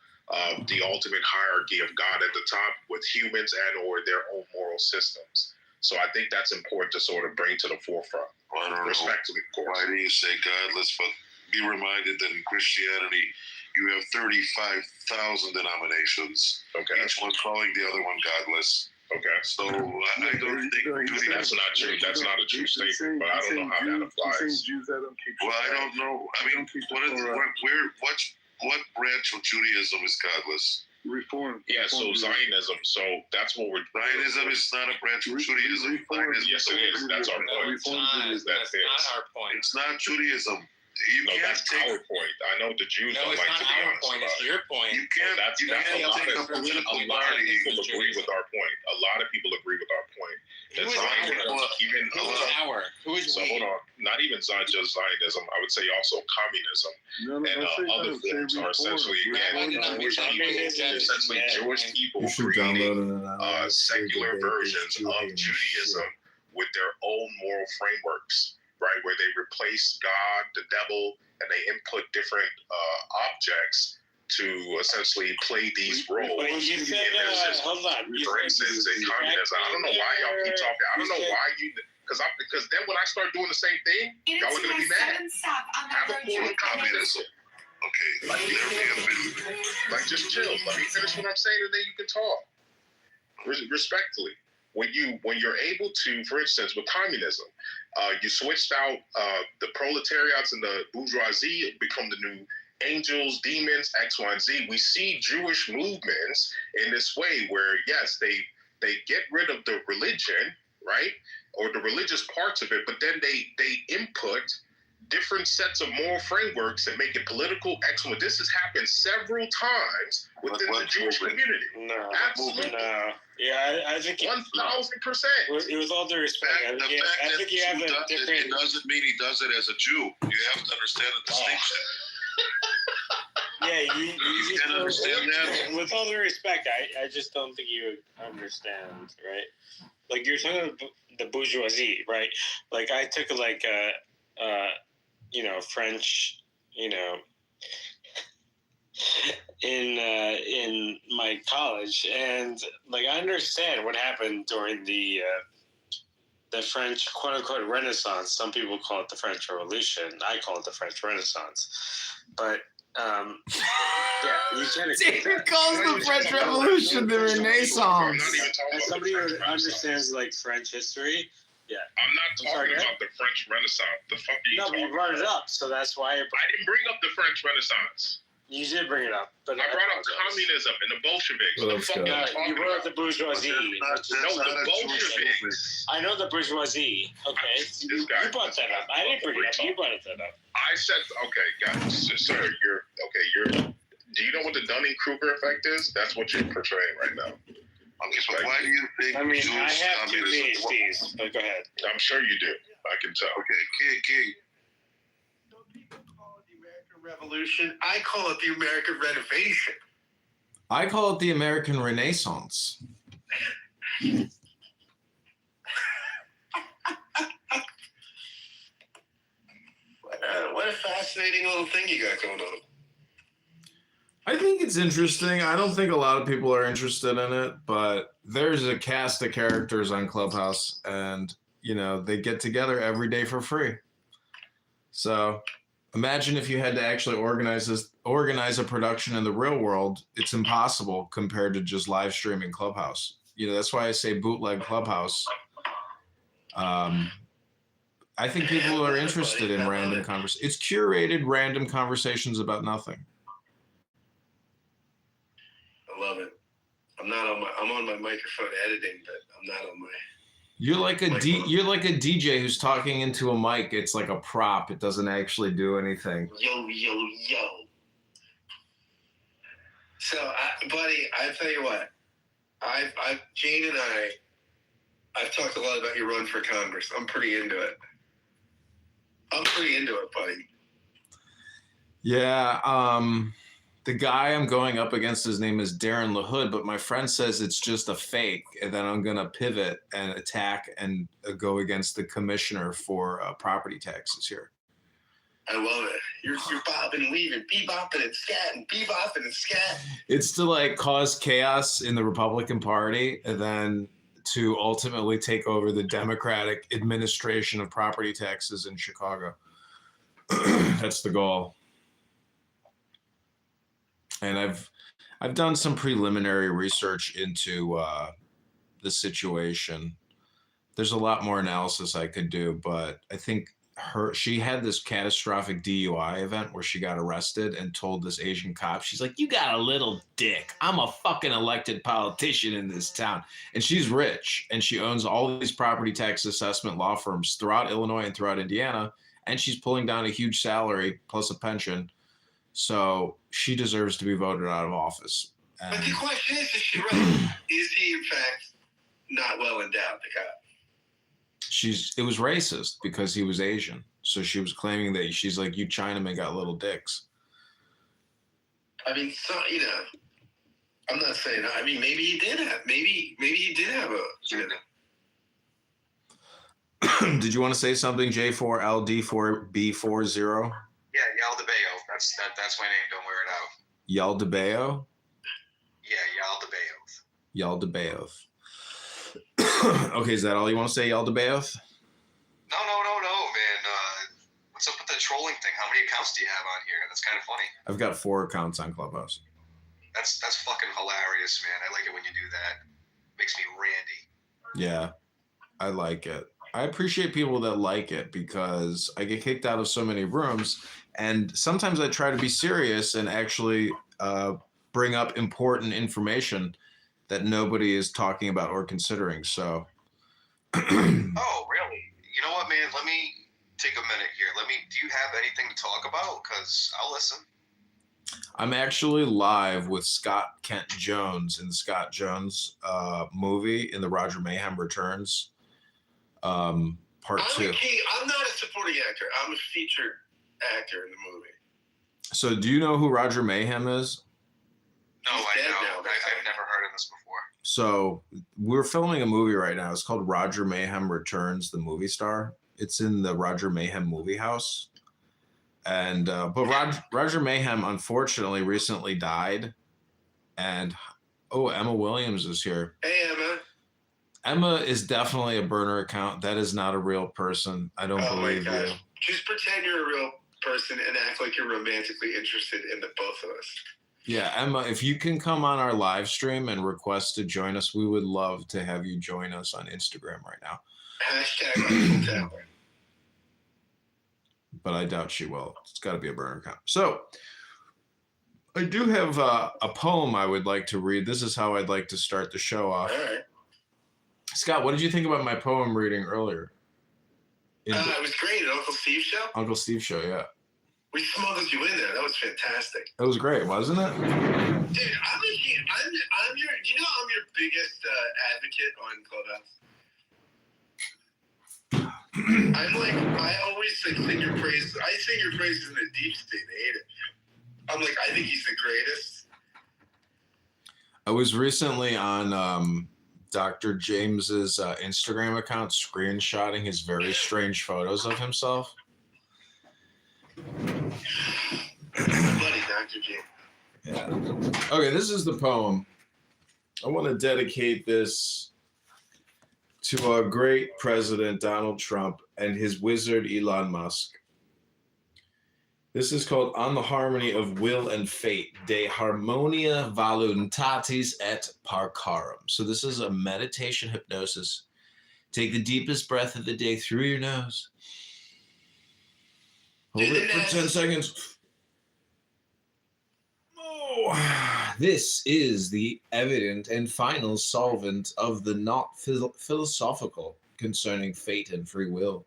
the ultimate hierarchy of God at the top with humans and or their own moral systems. So I think that's important to sort of bring to the forefront. I don't respectfully, know. Why do you say godless? But be reminded that in Christianity, you have 35,000 denominations. Okay. Each one calling the other one godless. Okay. So I don't think that's not true. That's not a true statement, but I don't know how that applies. Well, I don't know. I mean, what branch of Judaism is godless? Reform. Yeah, so Zionism. So that's what we're. Zionism is not a branch of Judaism. Yes, it is. That's our point. That's not our point. It's not Judaism. That's our point. I know the Jews don't like to be honest. Point. It's your point. You can't. That's a lot of people agree with our point. A lot of people agree with our point. Who is our? So hold on. Not even just Zionism. I would say also communism and other forms are essentially Jewish people creating secular versions of Judaism with their own moral frameworks. Right, where they replace God, the devil, and they input different objects to essentially play these roles. You said, hold on. For instance, in communism, I don't know why y'all keep talking. I don't know why you, because then when I start doing the same thing, y'all are gonna be mad. Have a form of communism. Okay, like just chill. Let me finish what I'm saying, and then you can talk respectfully. When you're able to, for instance, with communism, you switched out the proletariats and the bourgeoisie, become the new angels, demons, X, Y, and Z. We see Jewish movements in this way where, yes, they get rid of the religion, right, or the religious parts of it, but then they input different sets of moral frameworks and make it political. Excellent. This has happened several times within the Jewish community. No, absolutely. No. Yeah, I think 1,000%. With all due respect, I think you have a different. It doesn't mean he does it as a Jew. You have to understand the distinction. Yeah, you can understand that. With all due respect, I just don't think you understand, right? Like you're talking about the bourgeoisie, right? Like I took French, in my college, and like I understand what happened during the the French quote unquote Renaissance. Some people call it the French Revolution. I call it the French Renaissance. But yeah, you kind of David calls the French Revolution the Renaissance. As somebody who understands like French history, yeah. I'm not talking about the French Renaissance. The fuck are you talking you brought it up, so that's why I didn't bring up the French Renaissance. You did bring it up, but I brought up communism and the Bolsheviks. What the fuck are you talking you brought up about? the bourgeoisie. No, the Bolsheviks. I know the bourgeoisie. Okay, you brought that up. I didn't bring it up. You brought that up. I said, okay, guys, sir, do you know what the Dunning-Kruger effect is? That's what you're portraying right now. Okay, so why do you think I mean, Jews I have two communism? PhDs, but go ahead. I'm sure you do. I can tell. Okay, Kid. Revolution. I call it the American Renovation. I call it the American Renaissance. What a fascinating little thing you got going on. I think it's interesting. I don't think a lot of people are interested in it, but there's a cast of characters on Clubhouse, and you know they get together every day for free. So imagine if you had to actually organize a production in the real world. It's impossible compared to just live streaming Clubhouse. You know, that's why I say bootleg Clubhouse. I think people are interested in random conversations. It's curated random conversations about nothing. I love it. I'm on my microphone editing, but I'm not on my. You're like a DJ who's talking into a mic. It's like a prop. It doesn't actually do anything. Yo. So, buddy, I tell you what, Jane and I've talked a lot about your run for Congress. I'm pretty into it. Buddy. Yeah. The guy I'm going up against, his name is Darren LaHood, but my friend says it's just a fake, and then I'm going to pivot and attack and go against the commissioner for property taxes here. I love it. You're bobbing and weaving, bebopping and scatting, bebopping and scat. It's to like cause chaos in the Republican Party and then to ultimately take over the Democratic administration of property taxes in Chicago. That's the goal. And I've done some preliminary research into the situation. There's a lot more analysis I could do, but I think she had this catastrophic DUI event where she got arrested and told this Asian cop, she's like, "You got a little dick. I'm a fucking elected politician in this town." And she's rich and she owns all these property tax assessment law firms throughout Illinois and throughout Indiana. And she's pulling down a huge salary plus a pension. So she deserves to be voted out of office. But the question is she right? Is he in fact not well endowed, the cop? It was racist because he was Asian. So she was claiming that she's like, you Chinamen got little dicks. I mean, so, you know, I'm not saying, I mean, maybe he did have a, you know. Did you want to say something, J4LD4B40? Yeah, Yaldebeo. That's my name. Don't wear it out. Yaldebeo? Yeah, Yaldebeo. Okay, is that all you want to say, Yaldebeo? No, man. What's up with the trolling thing? How many accounts do you have on here? That's kind of funny. I've got 4 accounts on Clubhouse. That's fucking hilarious, man. I like it when you do that. Makes me randy. Yeah, I like it. I appreciate people that like it because I get kicked out of so many rooms, and sometimes I try to be serious and actually bring up important information that nobody is talking about or considering. So, oh, really? You know what, man? Let me take a minute here. Do you have anything to talk about? Because I'll listen. I'm actually live with Scott Kent Jones in the Scott Jones movie in the Roger Mayhem Returns part 2. I'm not a supporting actor. I'm a featured actor in the movie. So do you know who Roger Mayhem is? No, I know. I've never heard of this before. So we're filming a movie right now. It's called Roger Mayhem Returns, the movie star. It's in the Roger Mayhem movie house. And but Roger Mayhem unfortunately recently died. And Emma Williams is here. Hey, Emma. Emma is definitely a burner account. That is not a real person. I don't believe you. Just pretend you're a real person and act like you're romantically interested in the both of us. Yeah, Emma, if you can come on our live stream and request to join us, we would love to have you join us on Instagram right now. #. But I doubt she will. It's got to be a burner account. So I do have a poem I would like to read. This is how I'd like to start the show off. All right. Scott, what did you think about my poem reading earlier? It was great at Uncle Steve's show. Uncle Steve's show, yeah. We smuggled you in there. That was fantastic. It was great, wasn't it? Dude, I'm your, I'm your biggest advocate on Clubhouse. I always sing your praises. I sing your praises in the deep state. They hate it. I'm like, I think he's the greatest. I was recently on Dr. James's Instagram account screenshotting his very strange photos of himself. Buddy, Dr. James. Yeah. Okay, this is the poem. I want to dedicate this to our great president, Donald Trump, and his wizard, Elon Musk. This is called On the Harmony of Will and Fate, De Harmonia Voluntatis et Parcarum. So this is a meditation hypnosis. Take the deepest breath of the day through your nose. Hold it for 10 seconds. Oh, this is the evident and final solvent of the not philosophical concerning fate and free will,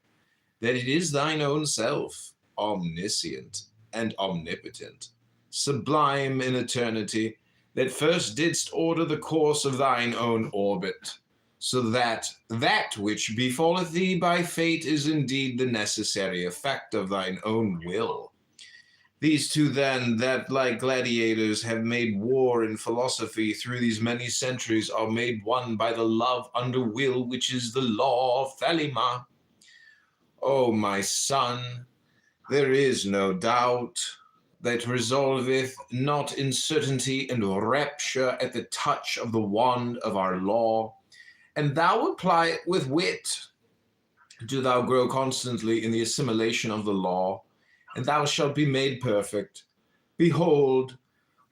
that it is thine own self, omniscient and omnipotent, sublime in eternity, that first didst order the course of thine own orbit, so that that which befalleth thee by fate is indeed the necessary effect of thine own will. These two then, that like gladiators have made war in philosophy through these many centuries, are made one by the love under will, which is the law of Thelema. O my son, there is no doubt that resolveth not in certainty and rapture at the touch of the wand of our law, and thou apply it with wit. Do thou grow constantly in the assimilation of the law, and thou shalt be made perfect. Behold,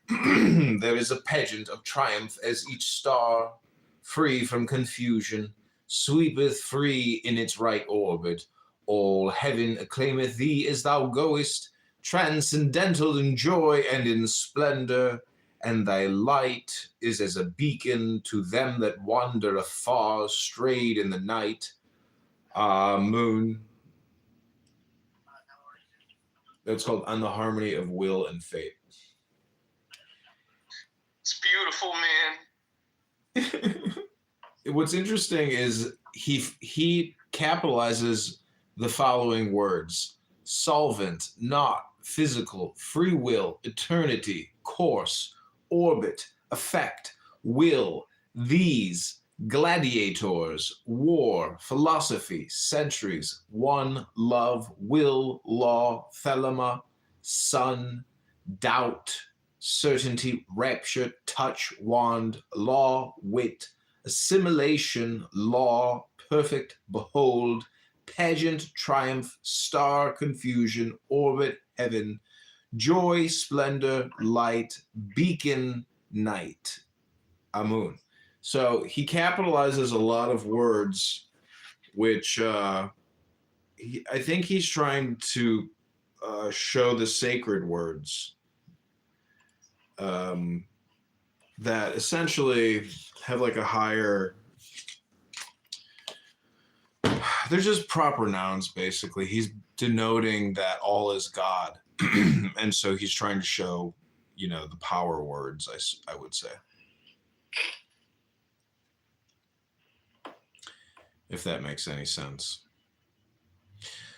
there is a pageant of triumph as each star, free from confusion, sweepeth free in its right orbit. All heaven acclaimeth thee as thou goest, transcendental in joy and in splendor, and thy light is as a beacon to them that wander afar, strayed in the night. Ah, moon. That's called On the Harmony of Will and Fate. It's beautiful, man. What's interesting is he capitalizes the following words: solvent, not, physical, free will, eternity, course, orbit, effect, will, these, gladiators, war, philosophy, centuries, one, love, will, law, thelema, sun, doubt, certainty, rapture, touch, wand, law, wit, assimilation, law, perfect, behold, pageant, triumph, star, confusion, orbit, heaven, joy, splendor, light, beacon, night. Amun. So he capitalizes a lot of words, which I think he's trying to show the sacred words that essentially have like a higher. They're just proper nouns, basically. He's denoting that all is God. And so he's trying to show, the power words, I would say. If that makes any sense.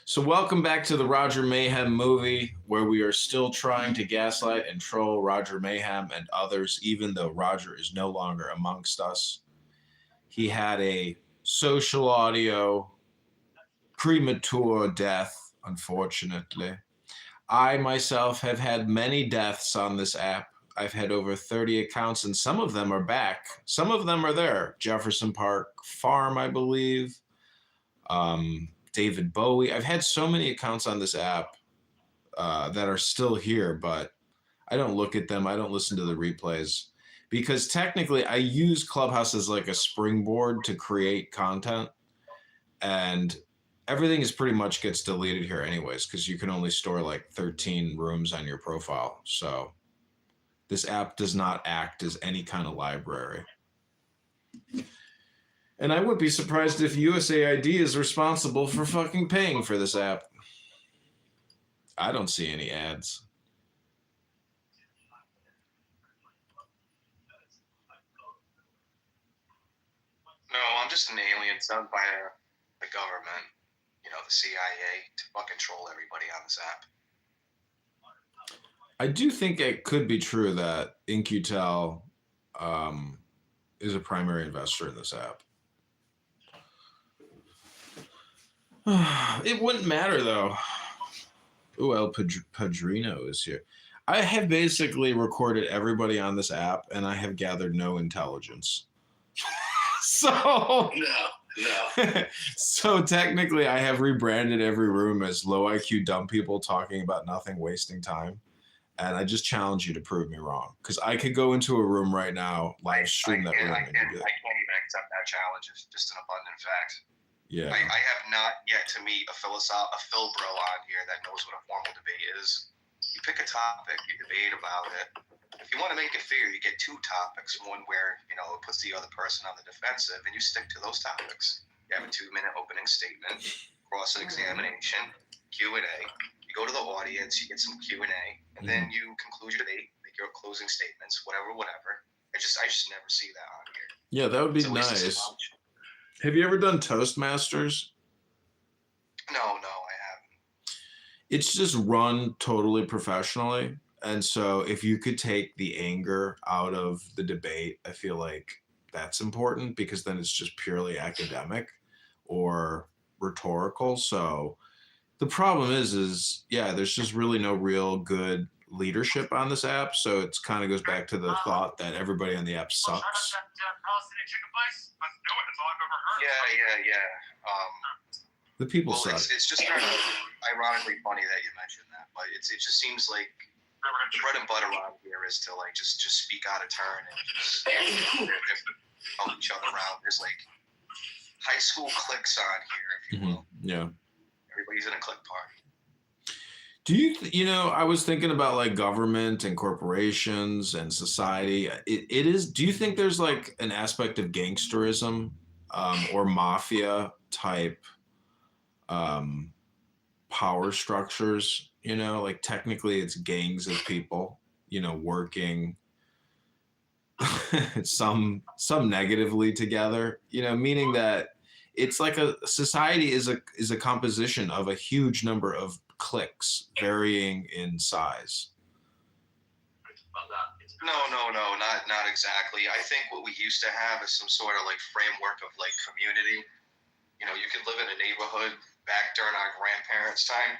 So welcome back to the Roger Mayhem movie, where we are still trying to gaslight and troll Roger Mayhem and others, even though Roger is no longer amongst us. He had a social audio premature death, unfortunately. I myself have had many deaths on this app I've had over 30 accounts, and some of them are back. Some of them are there. Jefferson Park Farm, I believe. David Bowie. I've had so many accounts on this app that are still here, but I don't look at them. I don't listen to the replays because technically I use Clubhouse as like a springboard to create content, and everything is pretty much gets deleted here anyways, because you can only store like 13 rooms on your profile. So this app does not act as any kind of library. And I would be surprised if USAID is responsible for fucking paying for this app. I don't see any ads. No, I'm just an alien sent by the government, you know, the CIA, to fucking troll everybody on this app. I do think it could be true that In-Q-Tel is a primary investor in this app. It wouldn't matter though. Ooh, El Padrino is here. I have basically recorded everybody on this app, and I have gathered no intelligence. So so technically, I have rebranded every room as low IQ dumb people talking about nothing, wasting time. And I just challenge you to prove me wrong, because I could go into a room right now, live stream that room. I can't even accept that challenge. It's just an abundant fact. Yeah. I have not yet to meet a Phil bro on here that knows what a formal debate is. You pick a topic, you debate about it. If you want to make it fair, you get two topics, one where, you know, it puts the other person on the defensive, and you stick to those topics. You have a 2-minute opening statement, cross-examination, Q&A. You go to the audience, you get some Q&A, and then you conclude your debate, make your closing statements, whatever. I just never see that on here. Yeah, that would be nice. Have you ever done Toastmasters? No, I haven't. It's just run totally professionally. And so if you could take the anger out of the debate, I feel like that's important, because then it's just purely academic or rhetorical. So the problem is yeah, there's just really no real good leadership on this app. So it's kind of goes back to the thought that everybody on the app sucks. Yeah. The people suck. It's just kind of ironically funny that you mentioned that, but it just seems like the bread and butter around here is to like just speak out of turn and just help each other out. There's like high school cliques on here, if you will. Yeah. Everybody's in a clique party. Do you know, I was thinking about like government and corporations and society. It is, do you think there's like an aspect of gangsterism or mafia type power structures? You know, like technically it's gangs of people, you know, working some negatively together, you know, meaning that it's like a society is a composition of a huge number of cliques varying in size. No, not exactly. I think what we used to have is some sort of like framework of like community. You know, you could live in a neighborhood back during our grandparents' time,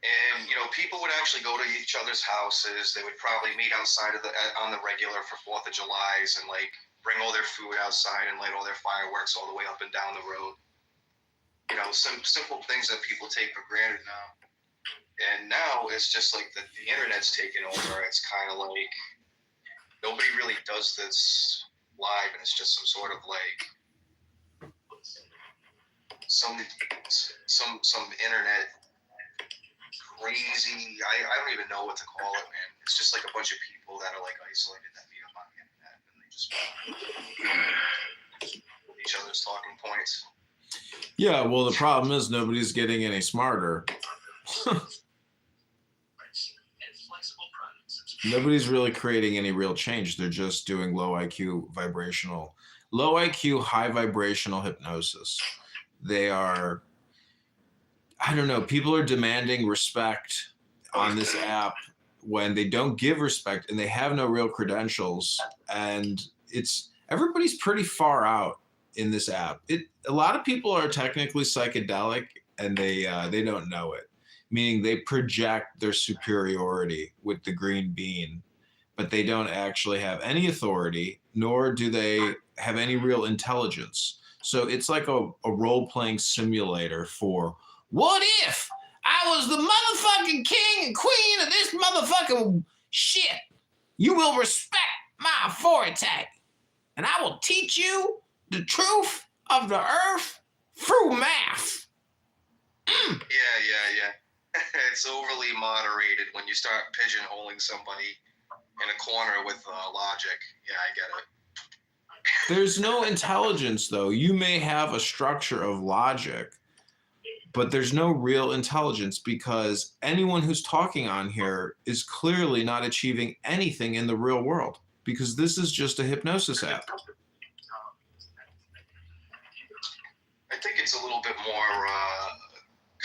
and you know, people would actually go to each other's houses. They would probably meet outside on the regular for 4th of July's and like bring all their food outside and light all their fireworks all the way up and down the road. You know, some simple things that people take for granted now. And now it's just like the internet's taken over. It's kind of like nobody really does this live, and it's just some sort of like some internet crazy. I don't even know what to call it, man. It's just like a bunch of people that are like isolated that meet up on the internet, and they just each other's talking points. Yeah, well, the problem is nobody's getting any smarter. Nobody's really creating any real change. They're just doing low IQ, high vibrational hypnosis. They are, I don't know, people are demanding respect on this app when they don't give respect and they have no real credentials. And everybody's pretty far out in this app. A lot of people are technically psychedelic and they don't know it. Meaning they project their superiority with the green bean, but they don't actually have any authority, nor do they have any real intelligence. So it's like a role-playing simulator for, what if I was the motherfucking king and queen of this motherfucking shit? You will respect my authority, and I will teach you the truth of the earth through math. Yeah. It's overly moderated when you start pigeonholing somebody in a corner with logic. Yeah, I get it. There's no intelligence, though. You may have a structure of logic, but there's no real intelligence, because anyone who's talking on here is clearly not achieving anything in the real world, because this is just a hypnosis app. I think it's a little bit more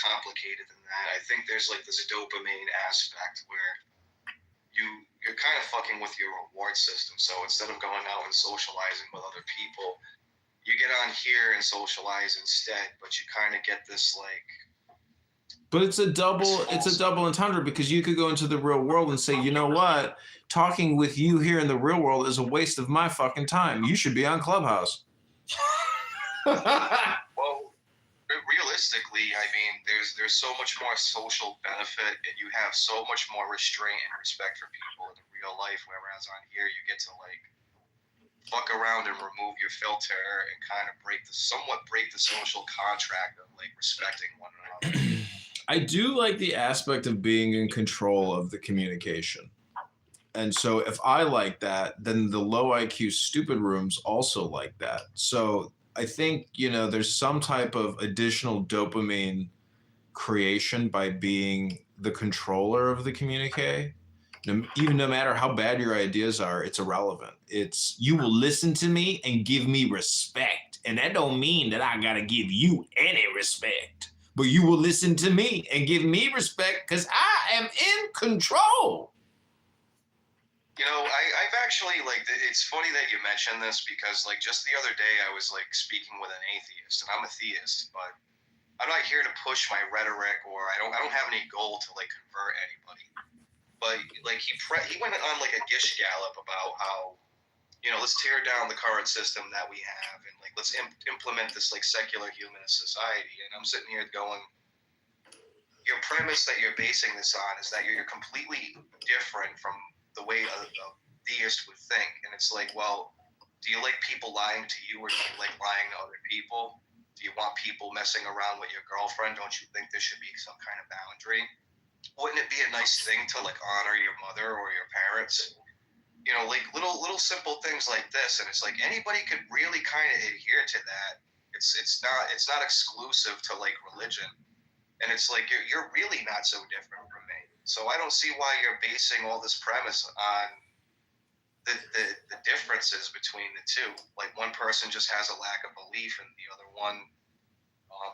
complicated than that. I think there's like this dopamine aspect where you're kind of fucking with your reward system. So instead of going out and socializing with other people, you get on here and socialize instead, but you kind of get this like. But it's a double entendre, because you could go into the real world and say, you know what, talking with you here in the real world is a waste of my fucking time. You should be on Clubhouse. Well, realistically, I mean, there's so much more social benefit, and you have so much more restraint and respect for people in real life, whereas on here you get to like fuck around and remove your filter and kind of somewhat break the social contract of like respecting one another. I do like the aspect of being in control of the communication. And so if I like that, then the low IQ stupid rooms also like that. So I think, there's some type of additional dopamine creation by being the controller of the communique. Even no matter how bad your ideas are, it's irrelevant. It's, you will listen to me and give me respect. And that don't mean that I gotta give you any respect. But you will listen to me and give me respect because I am in control. I've actually, it's funny that you mentioned this, because, just the other day I was, speaking with an atheist, and I'm a theist, but I'm not here to push my rhetoric, or I don't have any goal to, convert anybody. But, he went on, a gish gallop about how, let's tear down the current system that we have, and, let's implement this, secular humanist society. And I'm sitting here going, your premise that you're basing this on is that you're completely different from the way a theist would think. And it's like, well, do you like people lying to you, or do you like lying to other people? Do you want people messing around with your girlfriend? Don't you think there should be some kind of boundary? Wouldn't it be a nice thing to honor your mother or your parents? Little simple things like this. And it's like anybody could really kind of adhere to that. It's not exclusive to religion. And it's like you're really not so different from me. So I don't see why you're basing all this premise on the differences between the two. One person just has a lack of belief, and the other one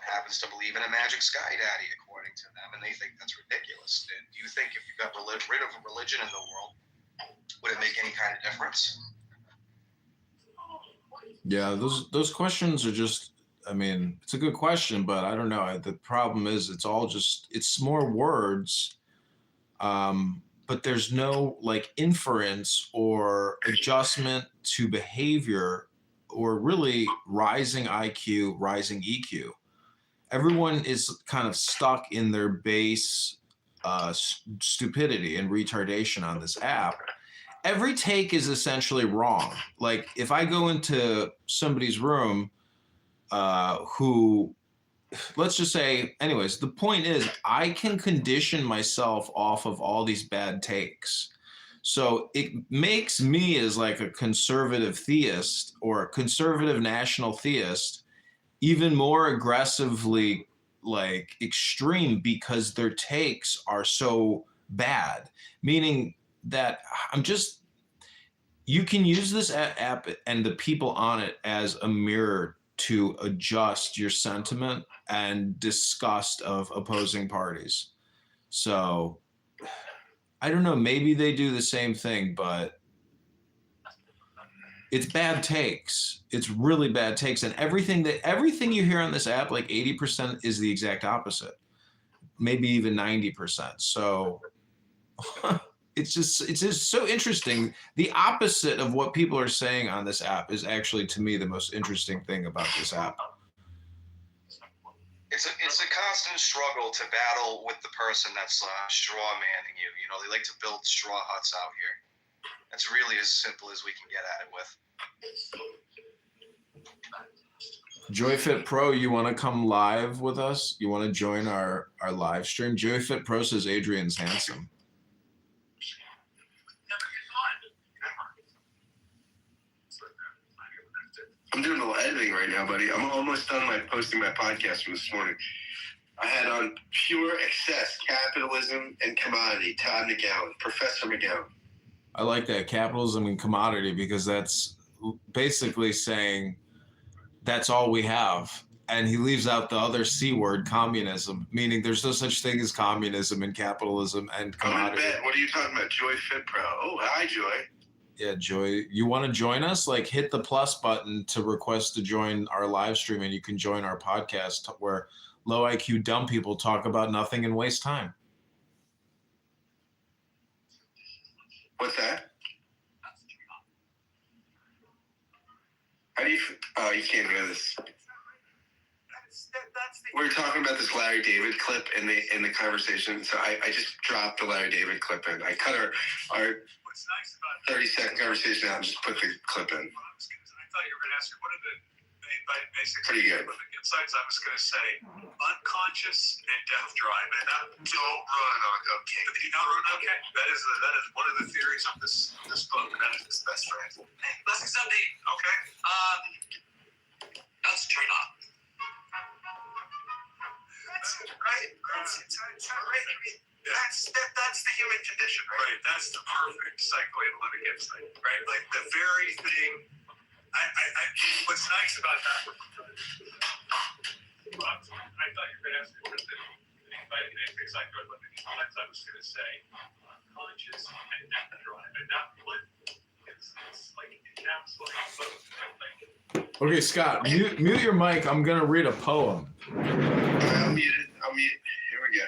happens to believe in a magic sky daddy, according to them, and they think that's ridiculous. And do you think if you got rid of religion in the world, would it make any kind of difference? Yeah, those questions are just, it's a good question, but I don't know. The problem is it's more words, but there's no inference or adjustment to behavior, or really rising IQ, rising EQ. Everyone is kind of stuck in their base stupidity and retardation on this app. Every take is essentially wrong. If I go into somebody's room who, let's just say, anyways, the point is I can condition myself off of all these bad takes. So it makes me as a conservative theist or a conservative national theist even more aggressively extreme, because their takes are so bad, meaning that you can use this app and the people on it as a mirror to adjust your sentiment and disgust of opposing parties. So I don't know, maybe they do the same thing, but it's bad takes. It's really bad takes. And everything you hear on this app, 80% is the exact opposite, maybe even 90%. So it's just so interesting. The opposite of what people are saying on this app is actually, to me, the most interesting thing about this app. It's a constant struggle to battle with the person that's straw manning you. You know, they like to build straw huts out here. That's really as simple as we can get at it with. JoyFit Pro, you want to come live with us? You want to join our live stream? JoyFit Pro says Adrian's handsome. I'm doing a little editing right now, buddy. I'm almost done posting my podcast from this morning. I had on Pure Excess, Capitalism and Commodity, Todd McGowan, Professor McGowan. I like that, capitalism and commodity, because that's basically saying that's all we have. And he leaves out the other C word, communism, meaning there's no such thing as communism and capitalism and commodity. I'm in bed. What are you talking about? Joy Fit Pro. Oh, hi, Joy. Yeah, Joy, you want to join us? Like, hit the plus button to request to join our live stream, and you can join our podcast where low IQ dumb people talk about nothing and waste time. What's that? How do you? Oh, you can't hear this. We were talking about this Larry David clip in the conversation, so I just dropped the Larry David clip in. I cut our 30-second conversation out and just put the clip in. I thought you were going to ask me what are the main basics. Pretty good. Insights. I was going to say unconscious and death drive, and don't run on cocaine. But you don't run on cocaine. That is one of the theories of this book. That is his best friend. Hey, let's get some deep. Okay. Let's turn on. That's right. That's right. That's the human condition, right? That's the perfect psychoanalytic insight, right? Like the very thing. What's nice about that? I thought you were going to ask me what is the basic psychoanalytic insights. I was going to say conscious and death drive, and that what it's like encapsulating both. Okay, Scott, mute your mic. I'm going to read a poem. I'm muted. Here we go.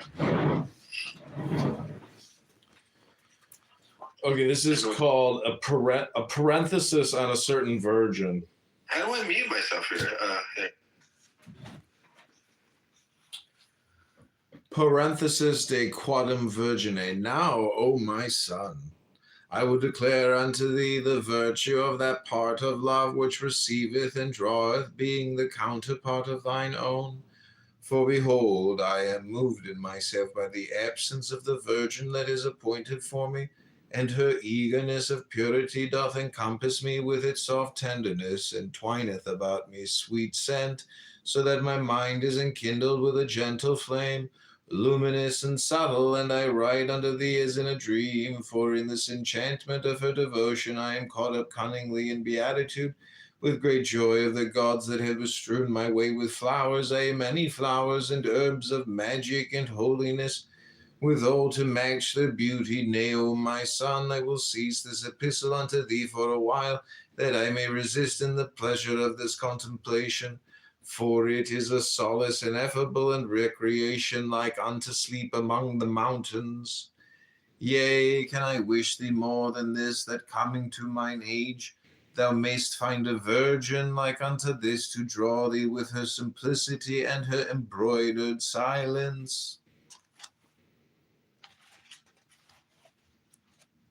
Okay, this is called a parenthesis on a certain virgin. How do I mute myself here? Parenthesis de quadam virgine. Now, O my son, I will declare unto thee the virtue of that part of love which receiveth and draweth, being the counterpart of thine own. For behold, I am moved in myself by the absence of the virgin that is appointed for me, and her eagerness of purity doth encompass me with its soft tenderness, and twineth about me sweet scent, so that my mind is enkindled with a gentle flame, luminous and subtle, and I ride unto thee as in a dream, for in this enchantment of her devotion I am caught up cunningly in beatitude, with great joy of the gods that have bestrewn my way with flowers, many flowers and herbs of magic and holiness, withal to match their beauty. Nay, O my son, I will cease this epistle unto thee for a while, that I may resist in the pleasure of this contemplation. For it is a solace ineffable and recreation like unto sleep among the mountains. Yea, can I wish thee more than this, that coming to mine age, thou mayst find a virgin like unto this to draw thee with her simplicity and her embroidered silence.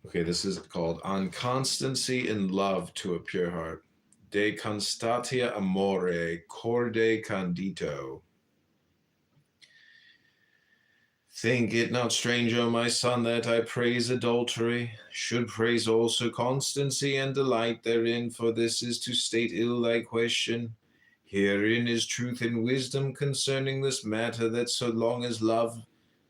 Okay, this is called On Constancy in Love to a Pure Heart. De constatia amore, corde condito. Think it not strange, O my son, that I praise adultery, should praise also constancy and delight therein, for this is to state ill thy question. Herein is truth and wisdom concerning this matter, that so long as love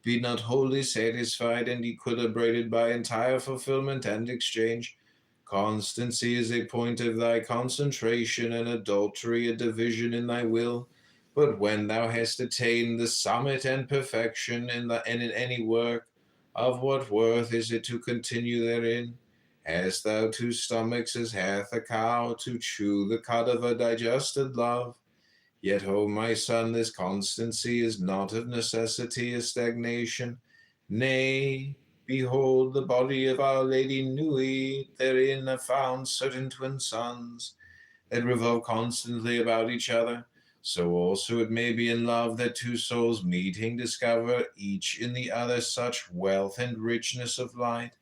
be not wholly satisfied and equilibrated by entire fulfillment and exchange, constancy is a point of thy concentration, and adultery a division in thy will. But when thou hast attained the summit and perfection in any work, of what worth is it to continue therein? Hast thou two stomachs as hath a cow, to chew the cud of a digested love? Yet, O my son, this constancy is not of necessity a stagnation. Nay, Behold the body of Our Lady Nui, therein are found certain twin sons that revolve constantly about each other. So also it may be in love that two souls meeting discover each in the other such wealth and richness of light,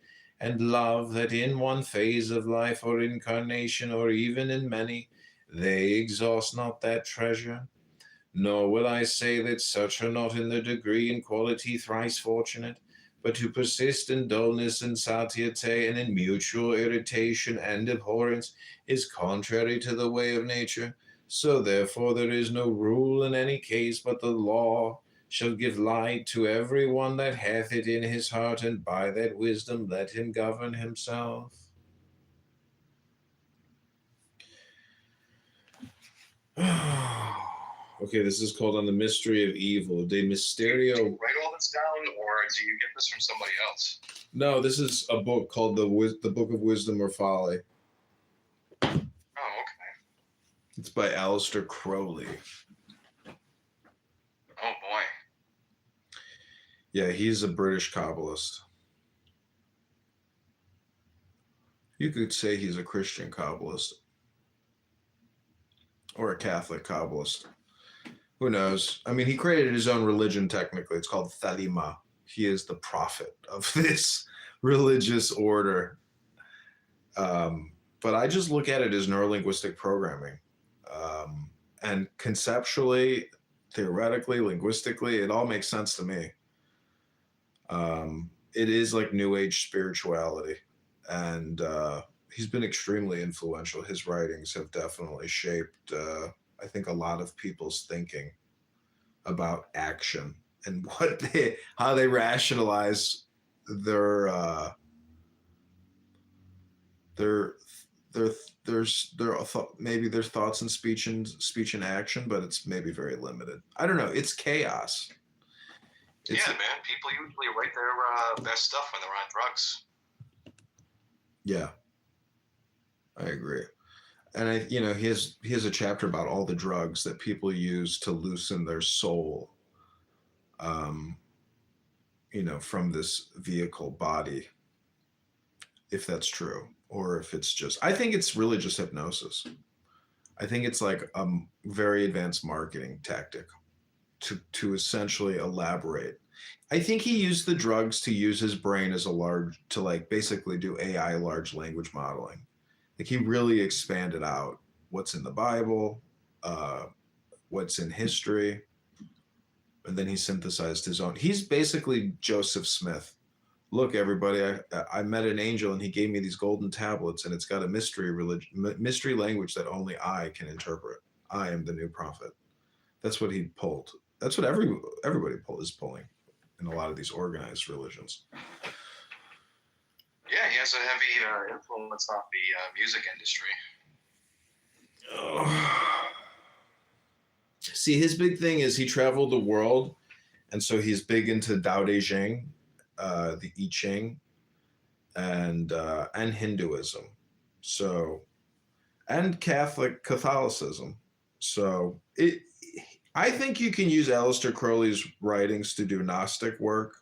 and love that in one phase of life or incarnation, or even in many, they exhaust not that treasure. Nor will I say that such are not in the degree and quality thrice fortunate, but to persist in dullness and satiety and in mutual irritation and abhorrence is contrary to the way of nature. So therefore there is no rule in any case, but the law shall give light to every one that hath it in his heart, and by that wisdom let him govern himself. Okay, this is called On the Mystery of Evil, De Mysterio. Do you write all this down, or do you get this from somebody else? No, this is a book called the Book of Wisdom or Folly. Oh, okay. It's by Aleister Crowley. Oh boy. Yeah, he's a British Kabbalist. You could say he's a Christian Kabbalist. Or a Catholic Kabbalist. Who knows? I mean, he created his own religion, technically. It's called Thelema. He is the prophet of this religious order. But I just look at it as neurolinguistic programming. And conceptually, theoretically, linguistically, it all makes sense to me. It is like New Age spirituality. And he's been extremely influential. His writings have definitely shaped, I think, a lot of people's thinking about action and how they rationalize maybe their thoughts and speech and action, but it's maybe very limited. I don't know. It's chaos. Yeah, man. People usually write their best stuff when they're on drugs. Yeah, I agree. And he has a chapter about all the drugs that people use to loosen their soul, from this vehicle body, if that's true, or if it's just, I think it's really just hypnosis. I think it's like a very advanced marketing tactic to essentially elaborate. I think he used the drugs to use his brain as basically do AI large language modeling. Like he really expanded out what's in the Bible, what's in history, and then he synthesized his own. He's basically Joseph Smith. Look, everybody, I met an angel and he gave me these golden tablets, and it's got a mystery language that only I can interpret. I am the new prophet. That's what he pulled. That's what everybody is pulling in a lot of these organized religions. Yeah, he has a heavy influence off the music industry. See, his big thing is he traveled the world, and so he's big into Tao Te Ching, the I Ching, and Hinduism, and Catholicism. So I think you can use Aleister Crowley's writings to do Gnostic work,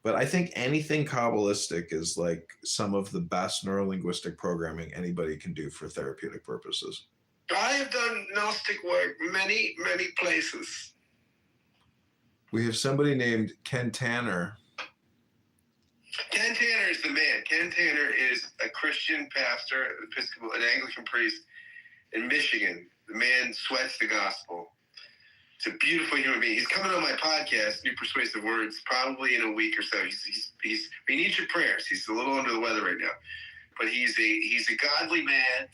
but I think anything Kabbalistic is like some of the best neurolinguistic programming anybody can do for therapeutic purposes. I have done Gnostic work many, many places. We have somebody named Ken Tanner. Ken Tanner is the man. Ken Tanner is a Christian pastor, Episcopal, an Anglican priest in Michigan. The man sweats the gospel. It's a beautiful human being. He's coming on my podcast, New Persuasive Words, probably in a week or so. We need your prayers. He's a little under the weather right now, but he's a godly man.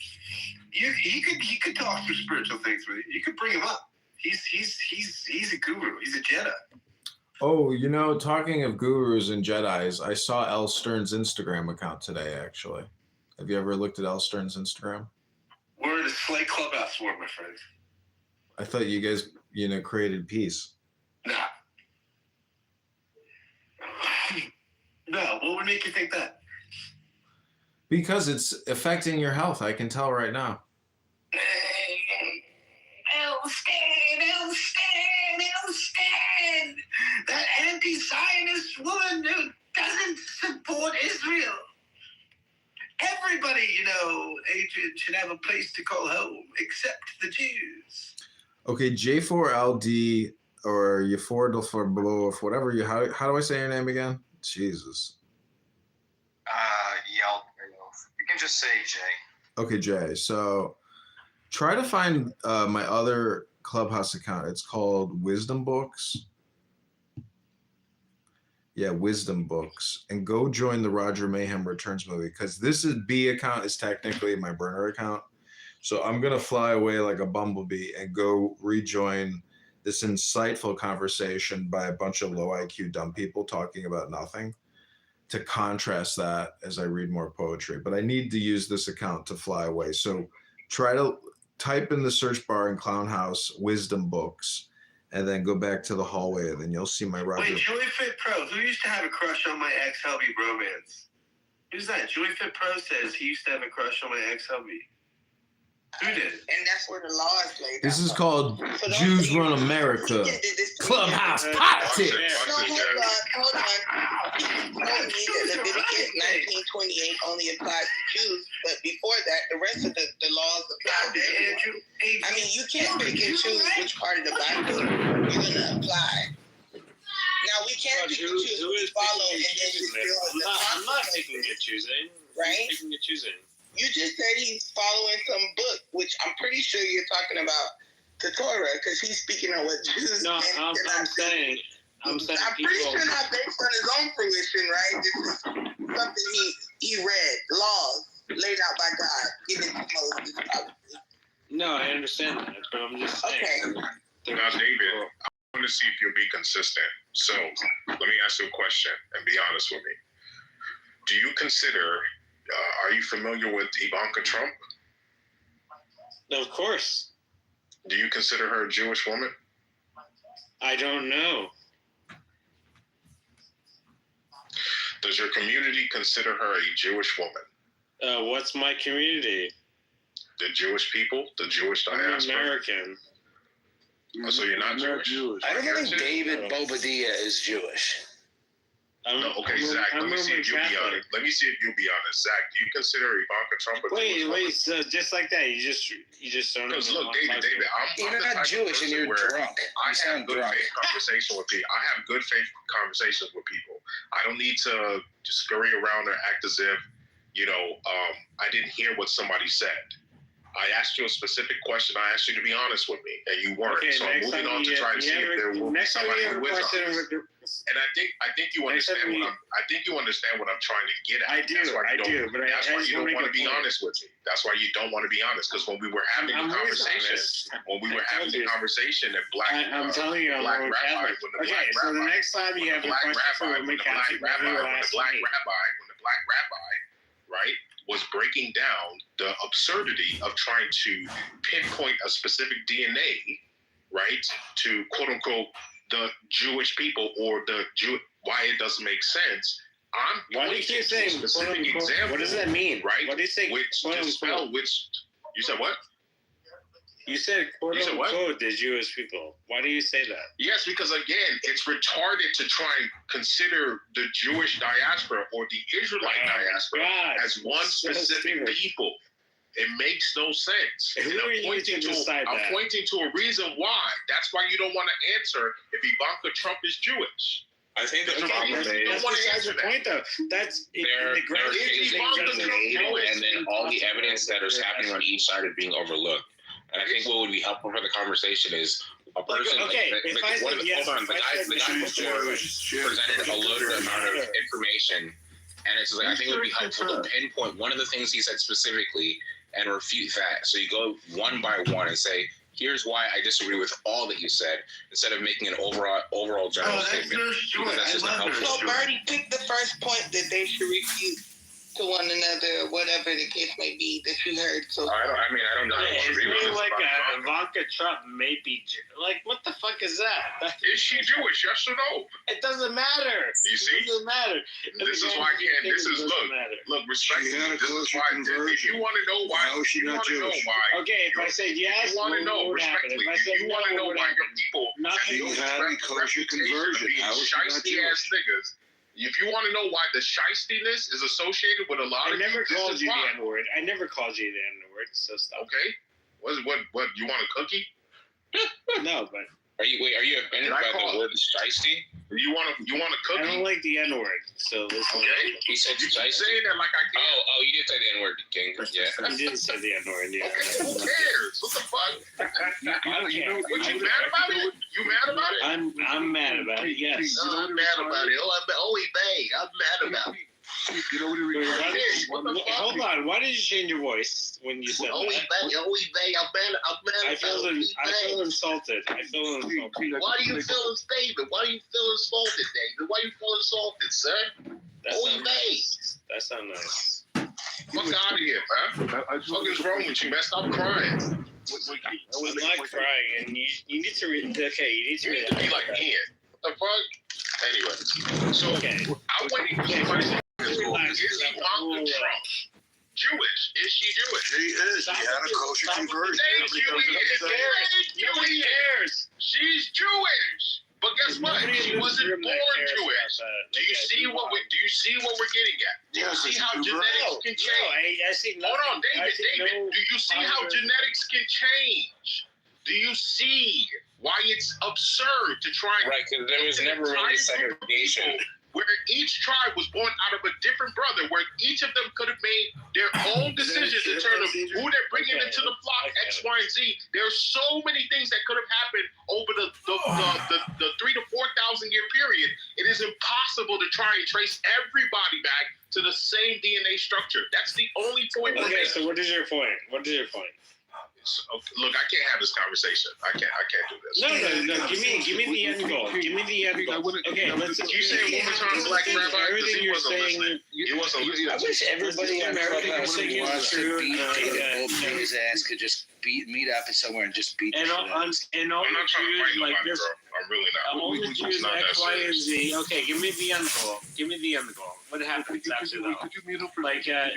He could talk through spiritual things with you. You could bring him up. He's a guru. He's a Jedi. Oh, talking of gurus and Jedis, I saw L. Stern's Instagram account today. Actually, have you ever looked at L. Stern's Instagram? We're in a Slate Clubhouse war, my friend. I thought you guys, created peace. No. No, what would make you think that? Because it's affecting your health. I can tell right now. Elstan! That anti-Zionist woman, doesn't support Israel. Everybody, Adrian, should have a place to call home, except the Jews. Okay, J4LD or Yafor whatever you. How do I say your name again? Jesus. You can just say Jay. Okay, Jay. So try to find my other Clubhouse account. It's called Wisdom Books. Yeah, Wisdom Books. And go join the Roger Mayhem Returns movie, because this B account is technically my burner account. So I'm going to fly away like a bumblebee and go rejoin this insightful conversation by a bunch of low IQ dumb people talking about nothing, to contrast that as I read more poetry. But I need to use this account to fly away. So try to type in the search bar in Clown House Wisdom Books, and then go back to the hallway, and then you'll see my Roger. Wait, Julie Fit Pro, who used to have a crush on my ex-hubby bromance? Who's that? Julie Fit Pro says he used to have a crush on my ex-hubby. Who did? And that's where the laws lay down. This is called Jews Run America. Clubhouse Politics. No, hold on. He told me that Leviticus 19:28 only applies to Jews, but before that, the rest of the laws apply to Andrew. I mean, you can't pick and choose which part of the Bible you're going to apply. Now, we can't pick and choose what we follow and then just deal with the I'm not picking and choosing. Right? Picking and choosing. You just said he's following some book, which I'm pretty sure you're talking about the Torah, because he's speaking on what Jews. No, I'm saying I'm pretty sure not based on his own fruition, right? This is something he read, laws laid out by God, given to Moses, probably. No, I understand that, but I'm just saying. Okay. Now, David, I want to see if you'll be consistent. So let me ask you a question and be honest with me. Do you consider, are you familiar with Ivanka Trump? Of course. Do you consider her a Jewish woman? I don't know. Does your community consider her a Jewish woman? What's my community? The Jewish people, the Jewish diaspora. I'm American. Oh, so you're not Jewish? I don't think David Bobadilla is Jewish. No, okay, Zach. Let me see if you'll be honest. Let me see if you'll be honest, Zach. Do you consider Ivanka Trump a Jewish woman? Wait. So just like that, you just don't. Because look, David, I'm not Jewish and you're drunk. I have good faith conversation with people. I have good faith conversations with people. I don't need to just scurry around or act as if, I didn't hear what somebody said. I asked you a specific question. I asked you to be honest with me, and you weren't. Okay, so I'm moving on to try to see if there will be somebody who is honest. And I think you understand what I'm trying to get at. I do. That's why you don't want to be honest with me. That's why you don't want to be honest. Because when we were having the conversation, at Black, I'm telling you, I'm Black Rabbi, when the next time you have a question for when the Black Rabbi, right, was breaking down the absurdity of trying to pinpoint a specific DNA, right, to quote unquote the Jewish people or why it doesn't make sense. Why do you keep saying specific example? What does that mean? Right? What do you say? You said what? You said quote unquote the Jewish people. Why do you say that? Yes, because again, it's retarded to try and consider the Jewish diaspora or the Israelite diaspora as one specific people. It makes no sense. Who are you to decide that? I'm pointing to a reason why. That's why you don't want to answer if Ivanka Trump is Jewish. I think the problem is you don't want to answer that. Point, though. That's there are cases being made, and then all the evidence that is happening on each side is being overlooked. And I think what would be helpful for the conversation is a person. Okay, the guy before presented a loaded amount of information, and it's like I think it would be helpful to pinpoint one of the things he said specifically and refute that. So you go one by one and say, here's why I disagree with all that you said, instead of making an overall general statement. Because that's just not helpful. So Bertie picked the first point that they should refute to one another, whatever the case may be that you heard. So I don't know. It's really like Ivanka Trump may be like, what the fuck is that? Is she Jewish? Yes or no? It doesn't matter. You see? It doesn't matter. This is why look, respect. This is why. If you want to know why, Okay, if I say yes, you want to know respectfully. If you want to know why your people have no kosher conversion, being shiesty ass niggas, If you want to know why the shystiness is associated with a lot I of never this called is you why. the N-word. I never called you the N-word, so stop. Okay. What you want a cookie? No, but Are you offended by the word shiesty? You want a cookie? I don't like the N-word, so listen. Okay. He said You keep shiesty. saying that like I can. Oh, you did say the N-word, King. Yeah. You didn't say the N-word, yeah. Okay, who cares? What the fuck? I don't care. What, you mad about it? You mad about it? I'm mad about it, yes. I'm mad about it. he bay. I'm mad about it. Wait, hold on, why did you change your voice when you said that? I'm mad I feel insulted. Why do you feel insulted, David? Why do you feel insulted, David? Why you feel insulted, sir? That's not nice. Fuck out of here, man. What is wrong with you, man? Stop crying. I'm not crying, and you need to read. Okay, you need to read. Be like Ian. The fuck? Anyway, so I'm waiting for somebody to is Ivanka Trump Jewish? Is she Jewish? She is. She had a kosher conversion. Thank you, Ian. She's Jewish. But guess what? She wasn't born Jewish. Do you see what we're getting at? Do you see how genetics can change? I see nothing. Hold on, David. Do you see how genetics can change? Do you see why it's absurd to try and Right, because there was never really segregation. where each tribe was born out of a different brother, where each of them could have made their own decisions in terms of who they're bringing into the flock, X, Y, and Z. There's so many things that could have happened over the 3,000 to 4,000 year period. It is impossible to try and trace everybody back to the same DNA structure. That's the only point we're Okay, making. so what is your point? Look, I can't have this conversation. I can't do this. No. Give me the end goal. Give me the end goal. Okay, let's. You say one more time, Black Rabbi. Everything you're saying. He wasn't listening. I wish everybody on Clubhouse who wants to beat his ass could just meet up somewhere and just beat the shit out of him. And all I'm not trying to fight like nobody, this. bro. I'm really not. All the It's Jews not that X, Y, and serious. Z. Okay, give me the end goal. What happens after that?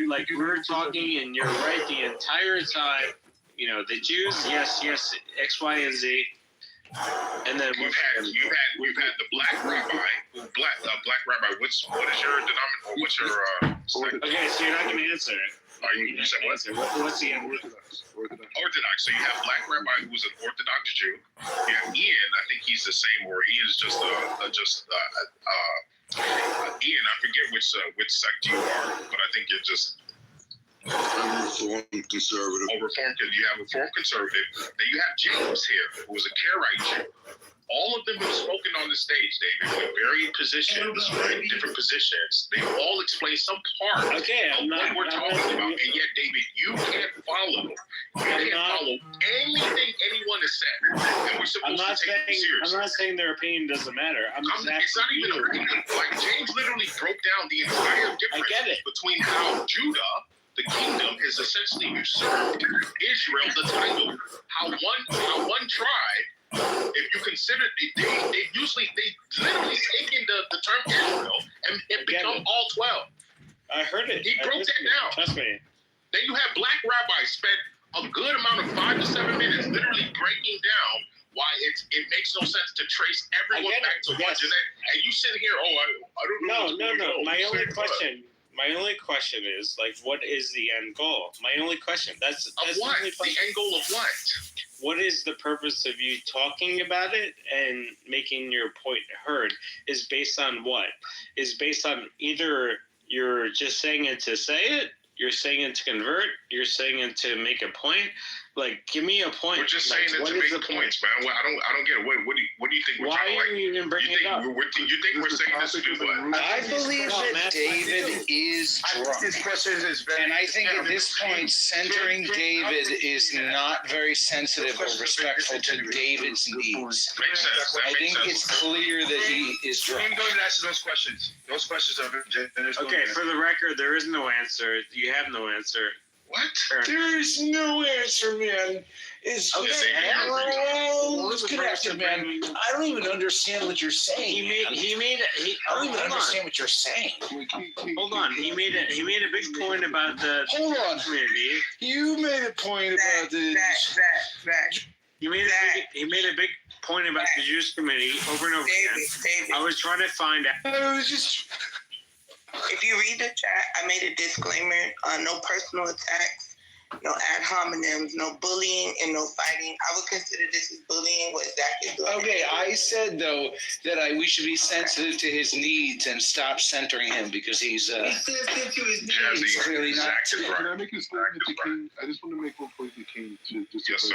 Like we're talking, and you're right the entire time. You know, the Jews, yes, X, Y, and Z. And then we've had the Black Rabbi. Black Rabbi. What is your denominator? Or what's your Okay, so you're not going to answer it. You said what? What's the end? Orthodox. So you have Black Rabbi, who's an Orthodox Jew. You have Ian. I think he's the same, or Ian's just Ian. I forget which sect you are, but I think you're just. Reformed conservative. Reformed. You have a Reformed conservative. Then you have James here, who was a Karaite Jew. All of them have spoken on the stage, David, with varying positions, right? Different positions. They all explain some part of what we're talking about. And yet, David, you can't follow. You can't follow anything anyone has said. And we're supposed to take it seriously. I'm not saying their opinion doesn't matter. It's not even an opinion. Like, James literally broke down the entire difference between how Judah, the kingdom, is essentially usurped Israel, the title. How one tribe, if you consider they literally taken the term Israel and become all 12. I heard it. He broke that down. Trust me. Then you have Black rabbis spent a good amount of 5 to 7 minutes literally breaking down why it makes no sense to trace everyone back to one genetic. And you sit here, I don't know. No. My only question is, like, what is the end goal? My only question. That's what? The end goal of what? What is the purpose of you talking about it and making your point heard? Is based on what? Is based on either you're just saying it to say it, you're saying it to convert, you're saying it to make a point. Like, give me a point. We're just saying it to make points, man. I don't get it. What do you think we're trying to like? Why are you even bringing it up? You think we're saying this to do what? I believe that David is drunk. And I think at this point, centering David is not very sensitive or respectful to David's needs. Makes sense. I think it's clear that he is I'm drunk. going to answer those questions. Those questions are Okay, for the record, there is no answer. You have no answer. What? There is no answer, man. It's just disconnected, man. I don't even understand what you're saying. I don't even understand what you're saying. Hold on. He made a big point about the community. You made a point about the. He made a big point about the Jewish community over and over again. I was trying to find out. I was just If you read the chat, I made a disclaimer: no personal attacks, no ad hominems, no bullying, and no fighting. I would consider this as bullying. What Zach is doing. Okay, I said though that we should be sensitive to his needs and stop centering him because he's sensitive to his needs. he's clearly not. Can I make a statement to King? I just want to make one point to King.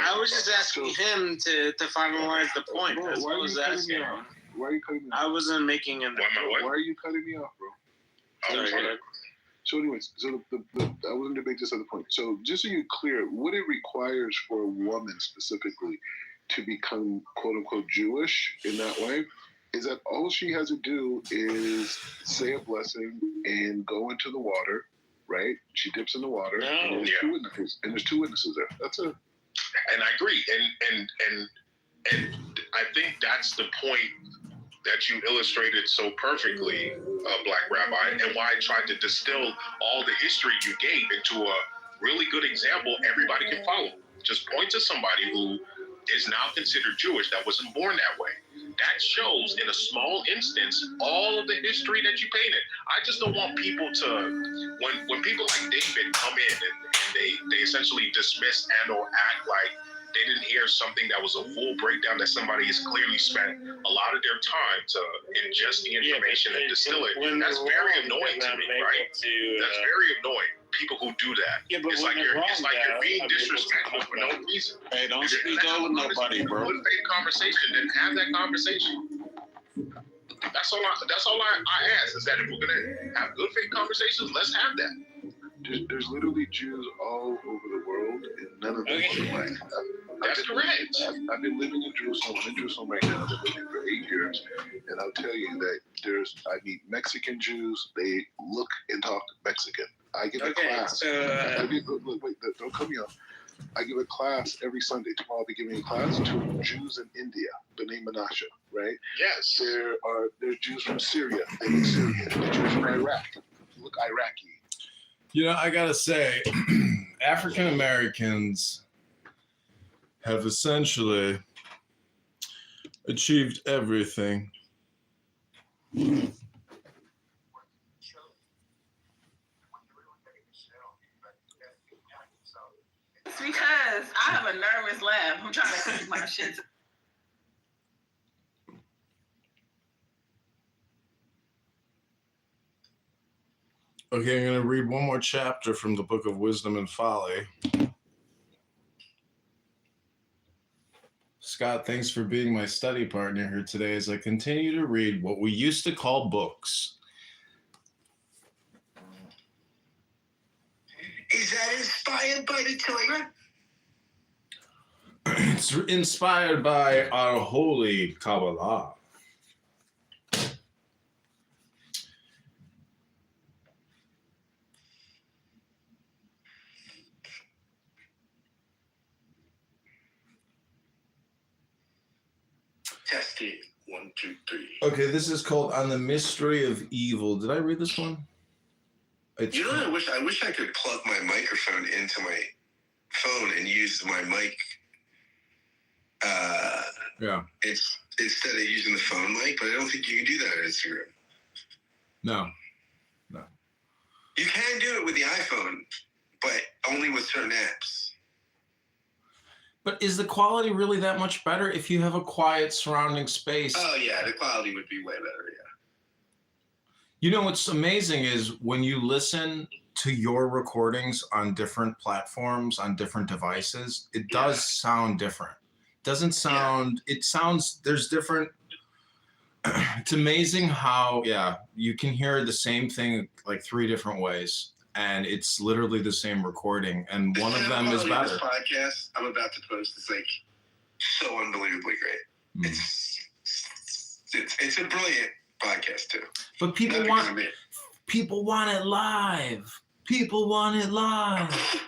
I was just asking him to finalize the point. Bro, That's why what I are was you cutting asking. me off? Why are you cutting me off? I wasn't making an. Why are you cutting me off, bro? Sorry. So anyways, so I wasn't to make this other point. So just so you're clear, what it requires for a woman specifically to become quote unquote Jewish in that way is that all she has to do is say a blessing and go into the water, right? She dips in the water and there's two witnesses, there. That's it. And I agree. And I think that's the point that you illustrated so perfectly, Black Rabbi, and why I tried to distill all the history you gave into a really good example everybody can follow. Just point to somebody who is now considered Jewish that wasn't born that way. That shows in a small instance all of the history that you painted. I just don't want people to, when people like David come in and they essentially dismiss and or act like they didn't hear something that was a full breakdown that somebody has clearly spent a lot of their time to ingest the information and distill it. That's very annoying to me, right? That's very annoying. People who do that. Yeah, but it's like you're being disrespectful for no reason. Hey, don't speak over nobody, bro. Good faith conversation, then have that conversation. That's all I ask is that if we're gonna have good faith conversations, let's have that. There's literally Jews all over the world, and none of them are black. That's correct. I've been living in Jerusalem. I'm in Jerusalem right now. I've been living for 8 years, and I'll tell you that I meet Mexican Jews. They look and talk Mexican. I give a class. Wait, don't cut me off. I give a class every Sunday. Tomorrow I'll be giving a class to Jews in India, B'nai Menashe, right? Yes. There's Jews from Syria. They look Syrian. There's Jews from Iraq. Look Iraqi. You know, I gotta say, African Americans have essentially achieved everything. It's because I have a nervous laugh. I'm trying to keep my shit. Okay, I'm going to read one more chapter from the Book of Wisdom and Folly. Scott, thanks for being my study partner here today as I continue to read what we used to call books. Is that inspired by the Torah? It's inspired by our holy Kabbalah. Testing 1, 2, 3. Okay, this is called On the Mystery of Evil. Did I read this one? You know, I wish I could plug my microphone into my phone and use my mic. Yeah. It's instead of using the phone mic, but I don't think you can do that on Instagram. No. You can do it with the iPhone, but only with certain apps. But is the quality really that much better if you have a quiet surrounding space? Oh yeah, the quality would be way better. Yeah. You know what's amazing is when you listen to your recordings on different platforms, on different devices, it does sound different. Doesn't sound, it sounds, there's different, it's amazing how, you can hear the same thing like 3 different ways, and it's literally the same recording, and one of them is better. This podcast I'm about to post is like so unbelievably great. It's a brilliant podcast too. But people want it live. People want it live.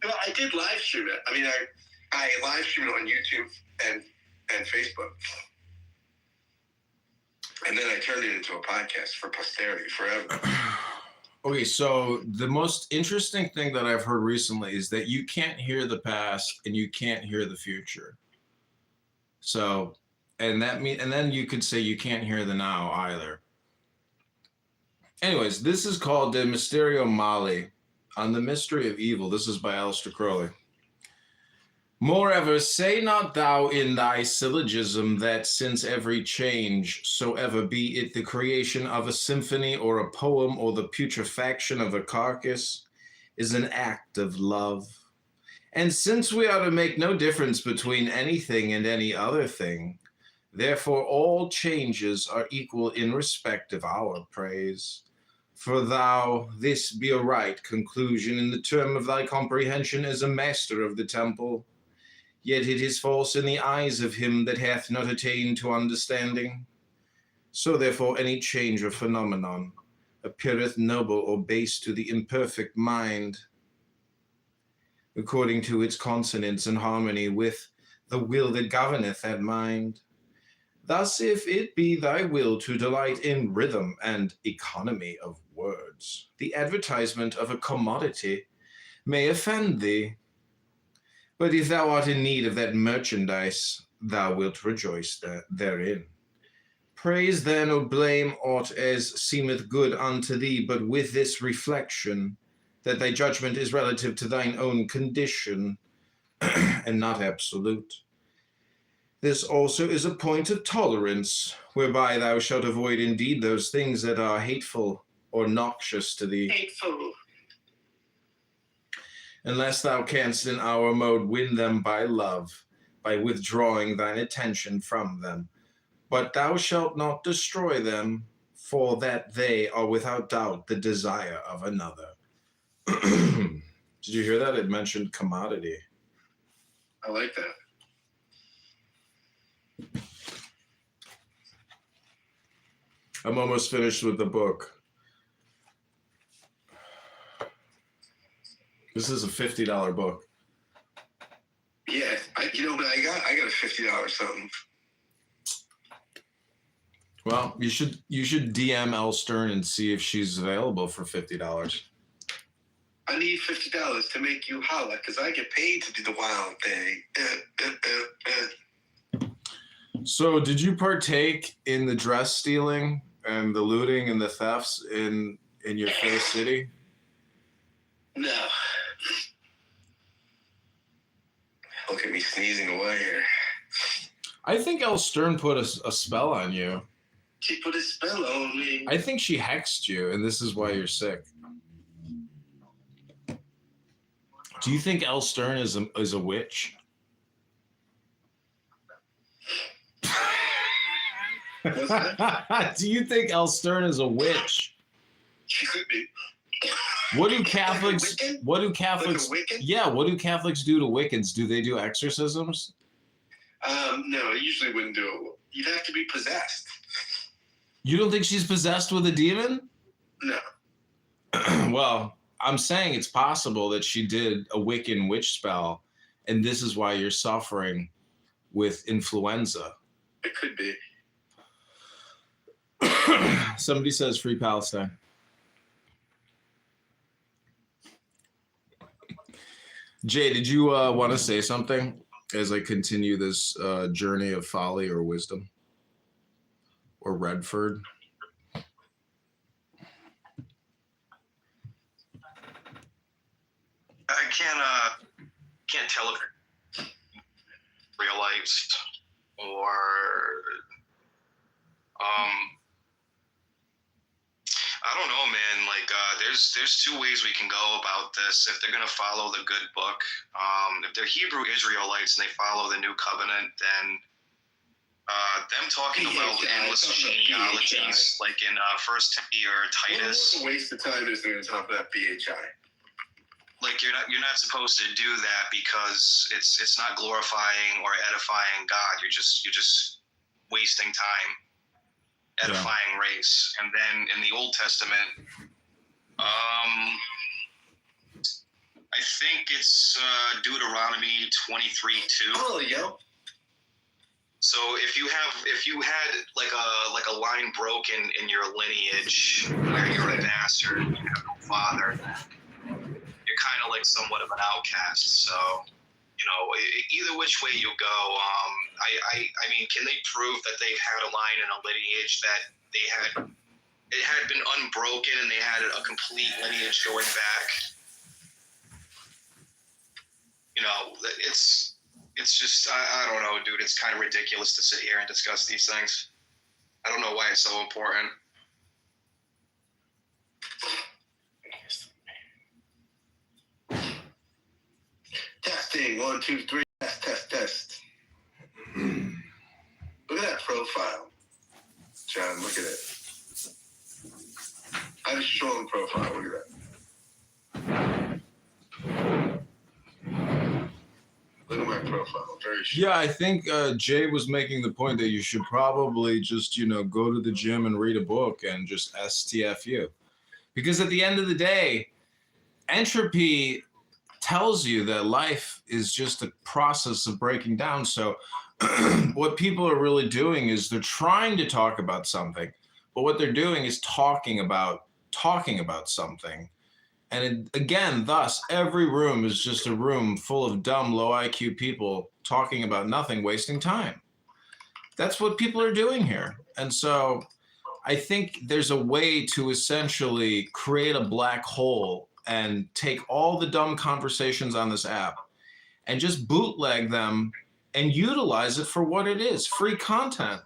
Well, I did live stream it. I mean, I live streamed it on YouTube and Facebook. And then I turned it into a podcast for posterity forever. Okay, so the most interesting thing that I've heard recently is that you can't hear the past and you can't hear the future. So, and then you could say you can't hear the now either. Anyways, this is called De Mysterio Mali, on the mystery of evil. This is by Aleister Crowley. Moreover, say not thou in thy syllogism that since every change, soever be it the creation of a symphony or a poem or the putrefaction of a carcass, is an act of love. And since we are to make no difference between anything and any other thing, therefore all changes are equal in respect of our praise. For thou, this be a right conclusion in the term of thy comprehension as a master of the temple, yet it is false in the eyes of him that hath not attained to understanding. So therefore any change or phenomenon appeareth noble or base to the imperfect mind, according to its consonance and harmony with the will that governeth that mind. Thus, if it be thy will to delight in rhythm and economy of words, the advertisement of a commodity may offend thee. But if thou art in need of that merchandise, thou wilt rejoice therein. Praise then or blame aught as seemeth good unto thee, but with this reflection, that thy judgment is relative to thine own condition, and not absolute. This also is a point of tolerance, whereby thou shalt avoid indeed those things that are hateful or noxious to thee. Hateful. Unless thou canst in our mode win them by love, by withdrawing thine attention from them. But thou shalt not destroy them, for that they are without doubt the desire of another. Did you hear that? It mentioned commodity. I like that. I'm almost finished with the book. This is a $50 book. Yeah, I got a $50 something. Well, you should DM Elle Stern and see if she's available for $50. I need $50 to make you holla, because I get paid to do the wild thing. So, did you partake in the dress stealing and the looting and the thefts in your first city? No. Look at me sneezing away here. I think Elle Stern put a spell on you. She put a spell on me. I think she hexed you, and this is why you're sick. Do you think Elle Stern is a witch? Do you think Elle Stern is a witch? She could be. What do Catholics? Like what do Catholics? Like a Wiccan? Yeah, what do Catholics do to Wiccans? Do they do exorcisms? No, I usually wouldn't do it. You'd have to be possessed. You don't think she's possessed with a demon? No. Well, I'm saying it's possible that she did a Wiccan witch spell, and this is why you're suffering with influenza. It could be. Somebody says free Palestine. Jay, did you want to say something as I continue this journey of folly or wisdom? Or Redford? I can't tell if it's realized or I don't know, man. Like there's two ways we can go about this. If they're gonna follow the good book, if they're Hebrew Israelites and they follow the new covenant, then them talking about endless genealogies, like in First Timothy or Titus. What a waste of time is there to talk about BHI? Like you're not supposed to do that because it's not glorifying or edifying God. You're just wasting time edifying race. And then in the Old Testament, I think it's Deuteronomy 23:2. Oh, yeah. So if you had like a line broken in your lineage where you're a bastard, you have no father, you're kind of like somewhat of an outcast. So, you know, either which way you go, I mean, can they prove that they've had a line in a lineage that they had it had been unbroken and they had a complete lineage going back. You know, it's just, I don't know, dude. It's kind of ridiculous to sit here and discuss these things. I don't know why it's so important. Testing, 1, 2, 3, test. Look at that profile, John. Look at it. I have a strong profile. Look at that. Look at my profile. Very strong. Yeah, I think Jay was making the point that you should probably just, go to the gym and read a book and just STFU. Because at the end of the day, entropy tells you that life is just a process of breaking down. So what people are really doing is they're trying to talk about something, but what they're doing is talking about something. And again, thus, every room is just a room full of dumb, low IQ people talking about nothing, wasting time. That's what people are doing here. And so I think there's a way to essentially create a black hole and take all the dumb conversations on this app and just bootleg them and utilize it for what it is, free content.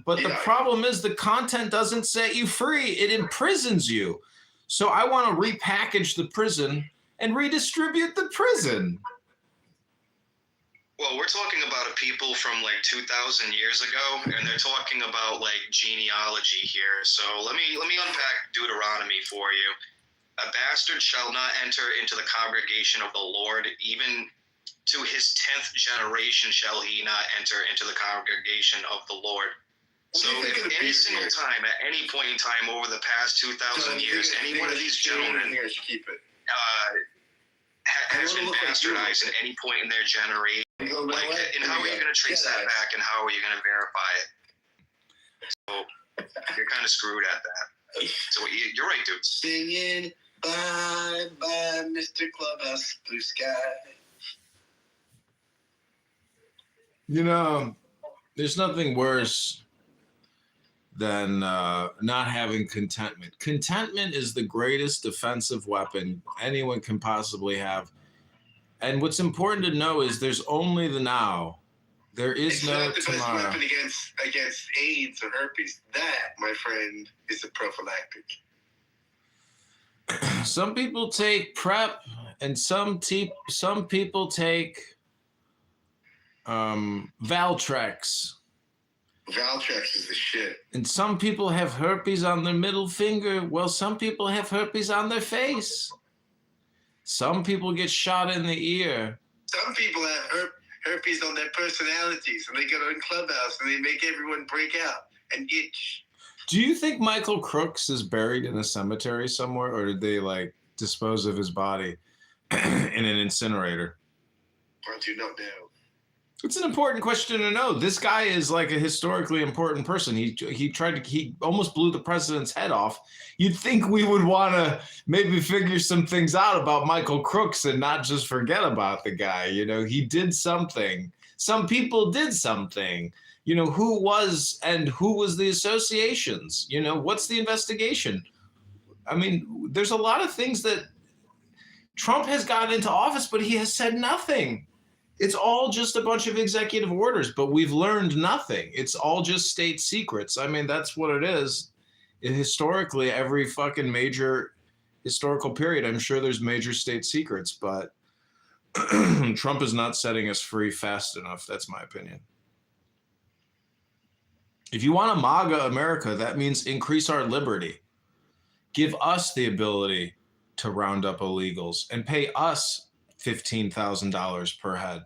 But the problem is the content doesn't set you free, it imprisons you. So I want to repackage the prison and redistribute the prison. Well, we're talking about a people from like 2,000 years ago, and they're talking about like genealogy here. So let me unpack Deuteronomy for you. A bastard shall not enter into the congregation of the Lord, even to his 10th generation shall he not enter into the congregation of the Lord. So if any single time, at any point in time over the past 2,000 years, any one of these gentlemen has been bastardized at any point in their generation, and how are you going to trace that back, and how are you going to verify it? So you're kind of screwed at that. So you're right, dude. Singing bye bye, Mr. Clubhouse, blue sky. There's nothing worse than not having contentment. Contentment is the greatest defensive weapon anyone can possibly have. And what's important to know is there's only the now. There is no tomorrow. It's not the best weapon against AIDS or herpes. That, my friend, is a prophylactic. Some people take PrEP, and some people take Valtrex. Valtrex is the shit. And some people have herpes on their middle finger. Well, some people have herpes on their face. Some people get shot in the ear. Some people have herpes on their personalities, and they go in Clubhouse and they make everyone break out and itch. Do you think Michael Crooks is buried in a cemetery somewhere, or did they dispose of his body in an incinerator? I do not know. It's an important question to know. This guy is like a historically important person. He almost blew the president's head off. You'd think we would want to maybe figure some things out about Michael Crooks and not just forget about the guy. He did something. Some people did something. Who was the associations? What's the investigation? I mean, there's a lot of things that Trump has gotten into office, but he has said nothing. It's all just a bunch of executive orders, but we've learned nothing. It's all just state secrets. I mean, that's what it is. Historically, every fucking major historical period, I'm sure there's major state secrets, but Trump is not setting us free fast enough. That's my opinion. If you want a MAGA America, that means increase our liberty. Give us the ability to round up illegals and pay us $15,000 per head.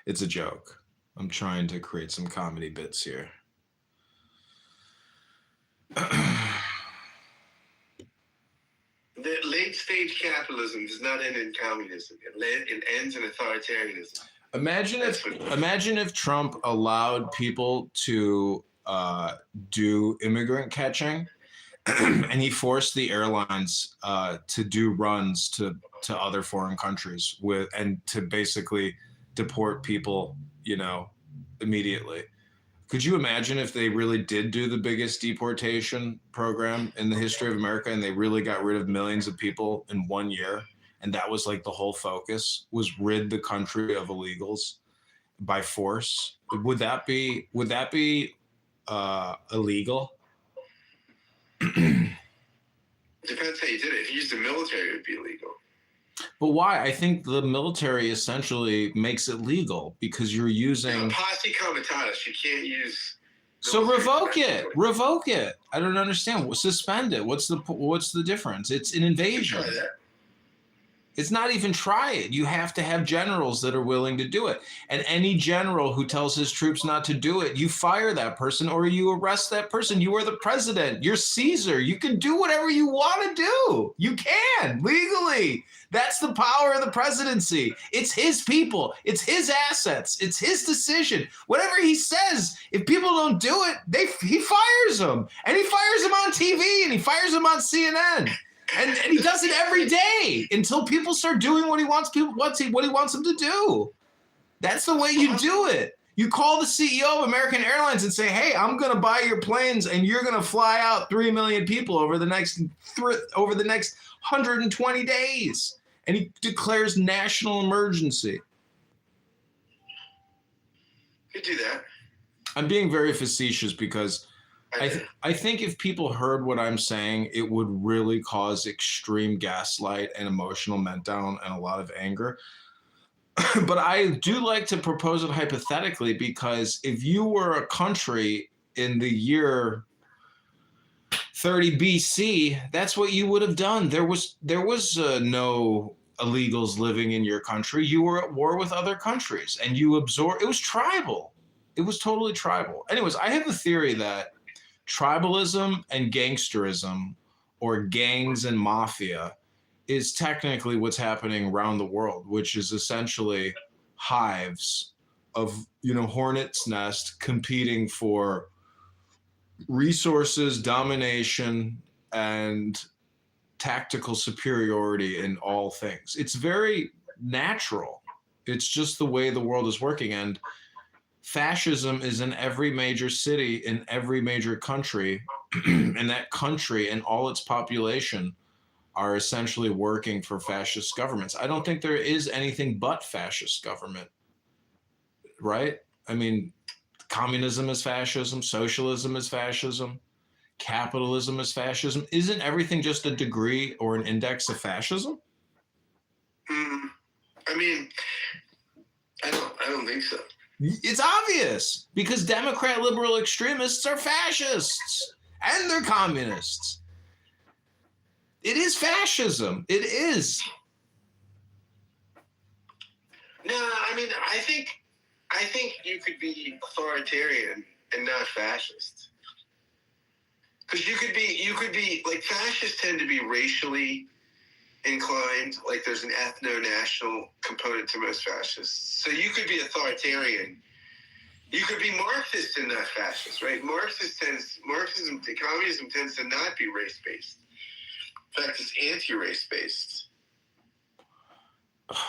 It's a joke. I'm trying to create some comedy bits here. The late stage capitalism does not end in communism. It ends in authoritarianism. Imagine if Trump allowed people to do immigrant catching. And he forced the airlines to do runs to other foreign countries and to basically deport people, immediately. Could you imagine if they really did do the biggest deportation program in the history of America and they really got rid of millions of people in 1 year? And that was like the whole focus, was rid the country of illegals by force. Would that be illegal? Depends how you did it. If you used the military, it would be illegal. But why? I think the military essentially makes it legal because you're using posse comitatus. You can't use. So revoke it. Revoke it. I don't understand. Suspend it. What's the difference? It's an invasion. It's not even try it. You have to have generals that are willing to do it. And any general who tells his troops not to do it, you fire that person or you arrest that person. You are the president. You're Caesar. You can do whatever you want to do. You can legally. That's the power of the presidency. It's his people. It's his assets. It's his decision. Whatever he says, if people don't do it, he fires them. And he fires them on TV and he fires them on CNN. And he does it every day until people start doing what he wants them to do. That's the way you do it. You call the CEO of American Airlines and say, "Hey, I'm going to buy your planes, and you're going to fly out 3 million people over the next 120 days." And he declares national emergency. You do that. I'm being very facetious because I think if people heard what I'm saying, it would really cause extreme gaslight and emotional meltdown and a lot of anger. But I do like to propose it hypothetically because if you were a country in the year 30 BC, that's what you would have done. There was no illegals living in your country. You were at war with other countries and you absorbed. It was tribal. It was totally tribal. Anyways, I have a theory that tribalism and gangsterism, or gangs and mafia, is technically what's happening around the world, which is essentially hives of, hornet's nest competing for resources, domination, and tactical superiority in all things. It's very natural. It's just the way the world is working. And fascism is in every major city, in every major country, and that country and all its population are essentially working for fascist governments. I don't think there is anything but fascist government, right? I mean, communism is fascism, socialism is fascism, capitalism is fascism. Isn't everything just a degree or an index of fascism? I mean, I don't think so. It's obvious because Democrat liberal extremists are fascists and they're communists. It is fascism. It is. No, I mean, I think you could be authoritarian and not fascist. Because you could be like, fascists tend to be racially inclined. Like, there's an ethno-national component to most fascists. So you could be authoritarian. You could be Marxist and not fascist, right? Communism tends to not be race-based. In fact, it's anti-race-based.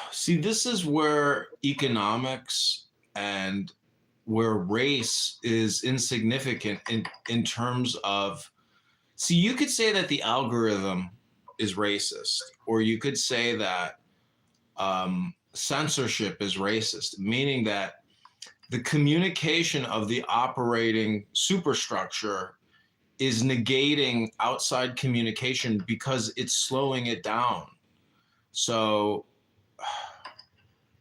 See, this is where economics and where race is insignificant in terms of, see, you could say that the algorithm is racist, or you could say that censorship is racist, meaning that the communication of the operating superstructure is negating outside communication because it's slowing it down. So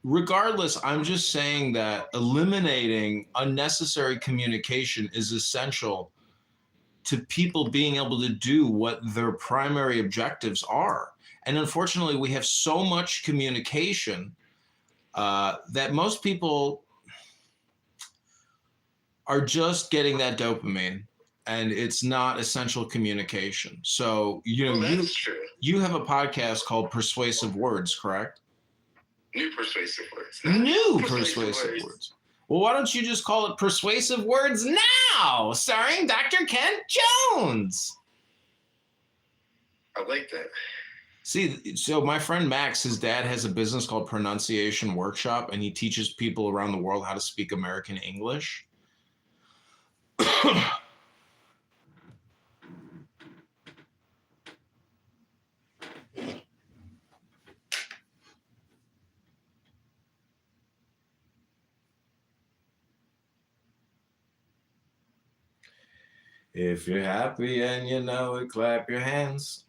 regardless, I'm just saying that eliminating unnecessary communication is essential to people being able to do what their primary objectives are. And unfortunately, we have so much communication that most people are just getting that dopamine, and it's not essential communication. So, you have a podcast called Persuasive Words, correct? New Persuasive Words. New Persuasive Words. Well, why don't you just call it Persuasive Words Now, starring Dr. Kent Jones? I like that. See, so my friend Max, his dad has a business called Pronunciation Workshop, and he teaches people around the world how to speak American English. If you're happy and you know it, clap your hands.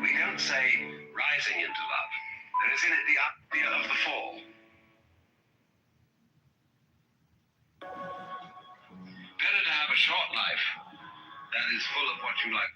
We don't say rising into love. There is in it the idea of the fall. Better to have a short life that is full of what you like.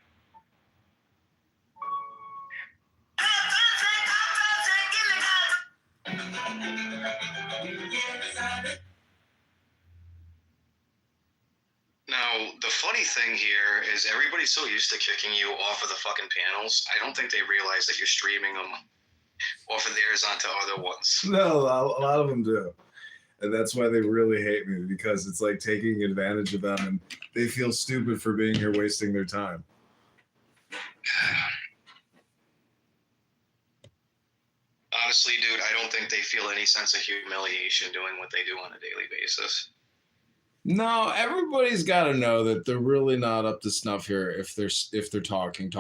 Now, the funny thing here is everybody's so used to kicking you off of the fucking panels. I don't think they realize that you're streaming them off of theirs onto other ones. No, a lot of them do. And that's why they really hate me, because it's like taking advantage of them and they feel stupid for being here wasting their time. Honestly, dude, I don't think they feel any sense of humiliation doing what they do on a daily basis. No, everybody's got to know that they're really not up to snuff here if they're talking.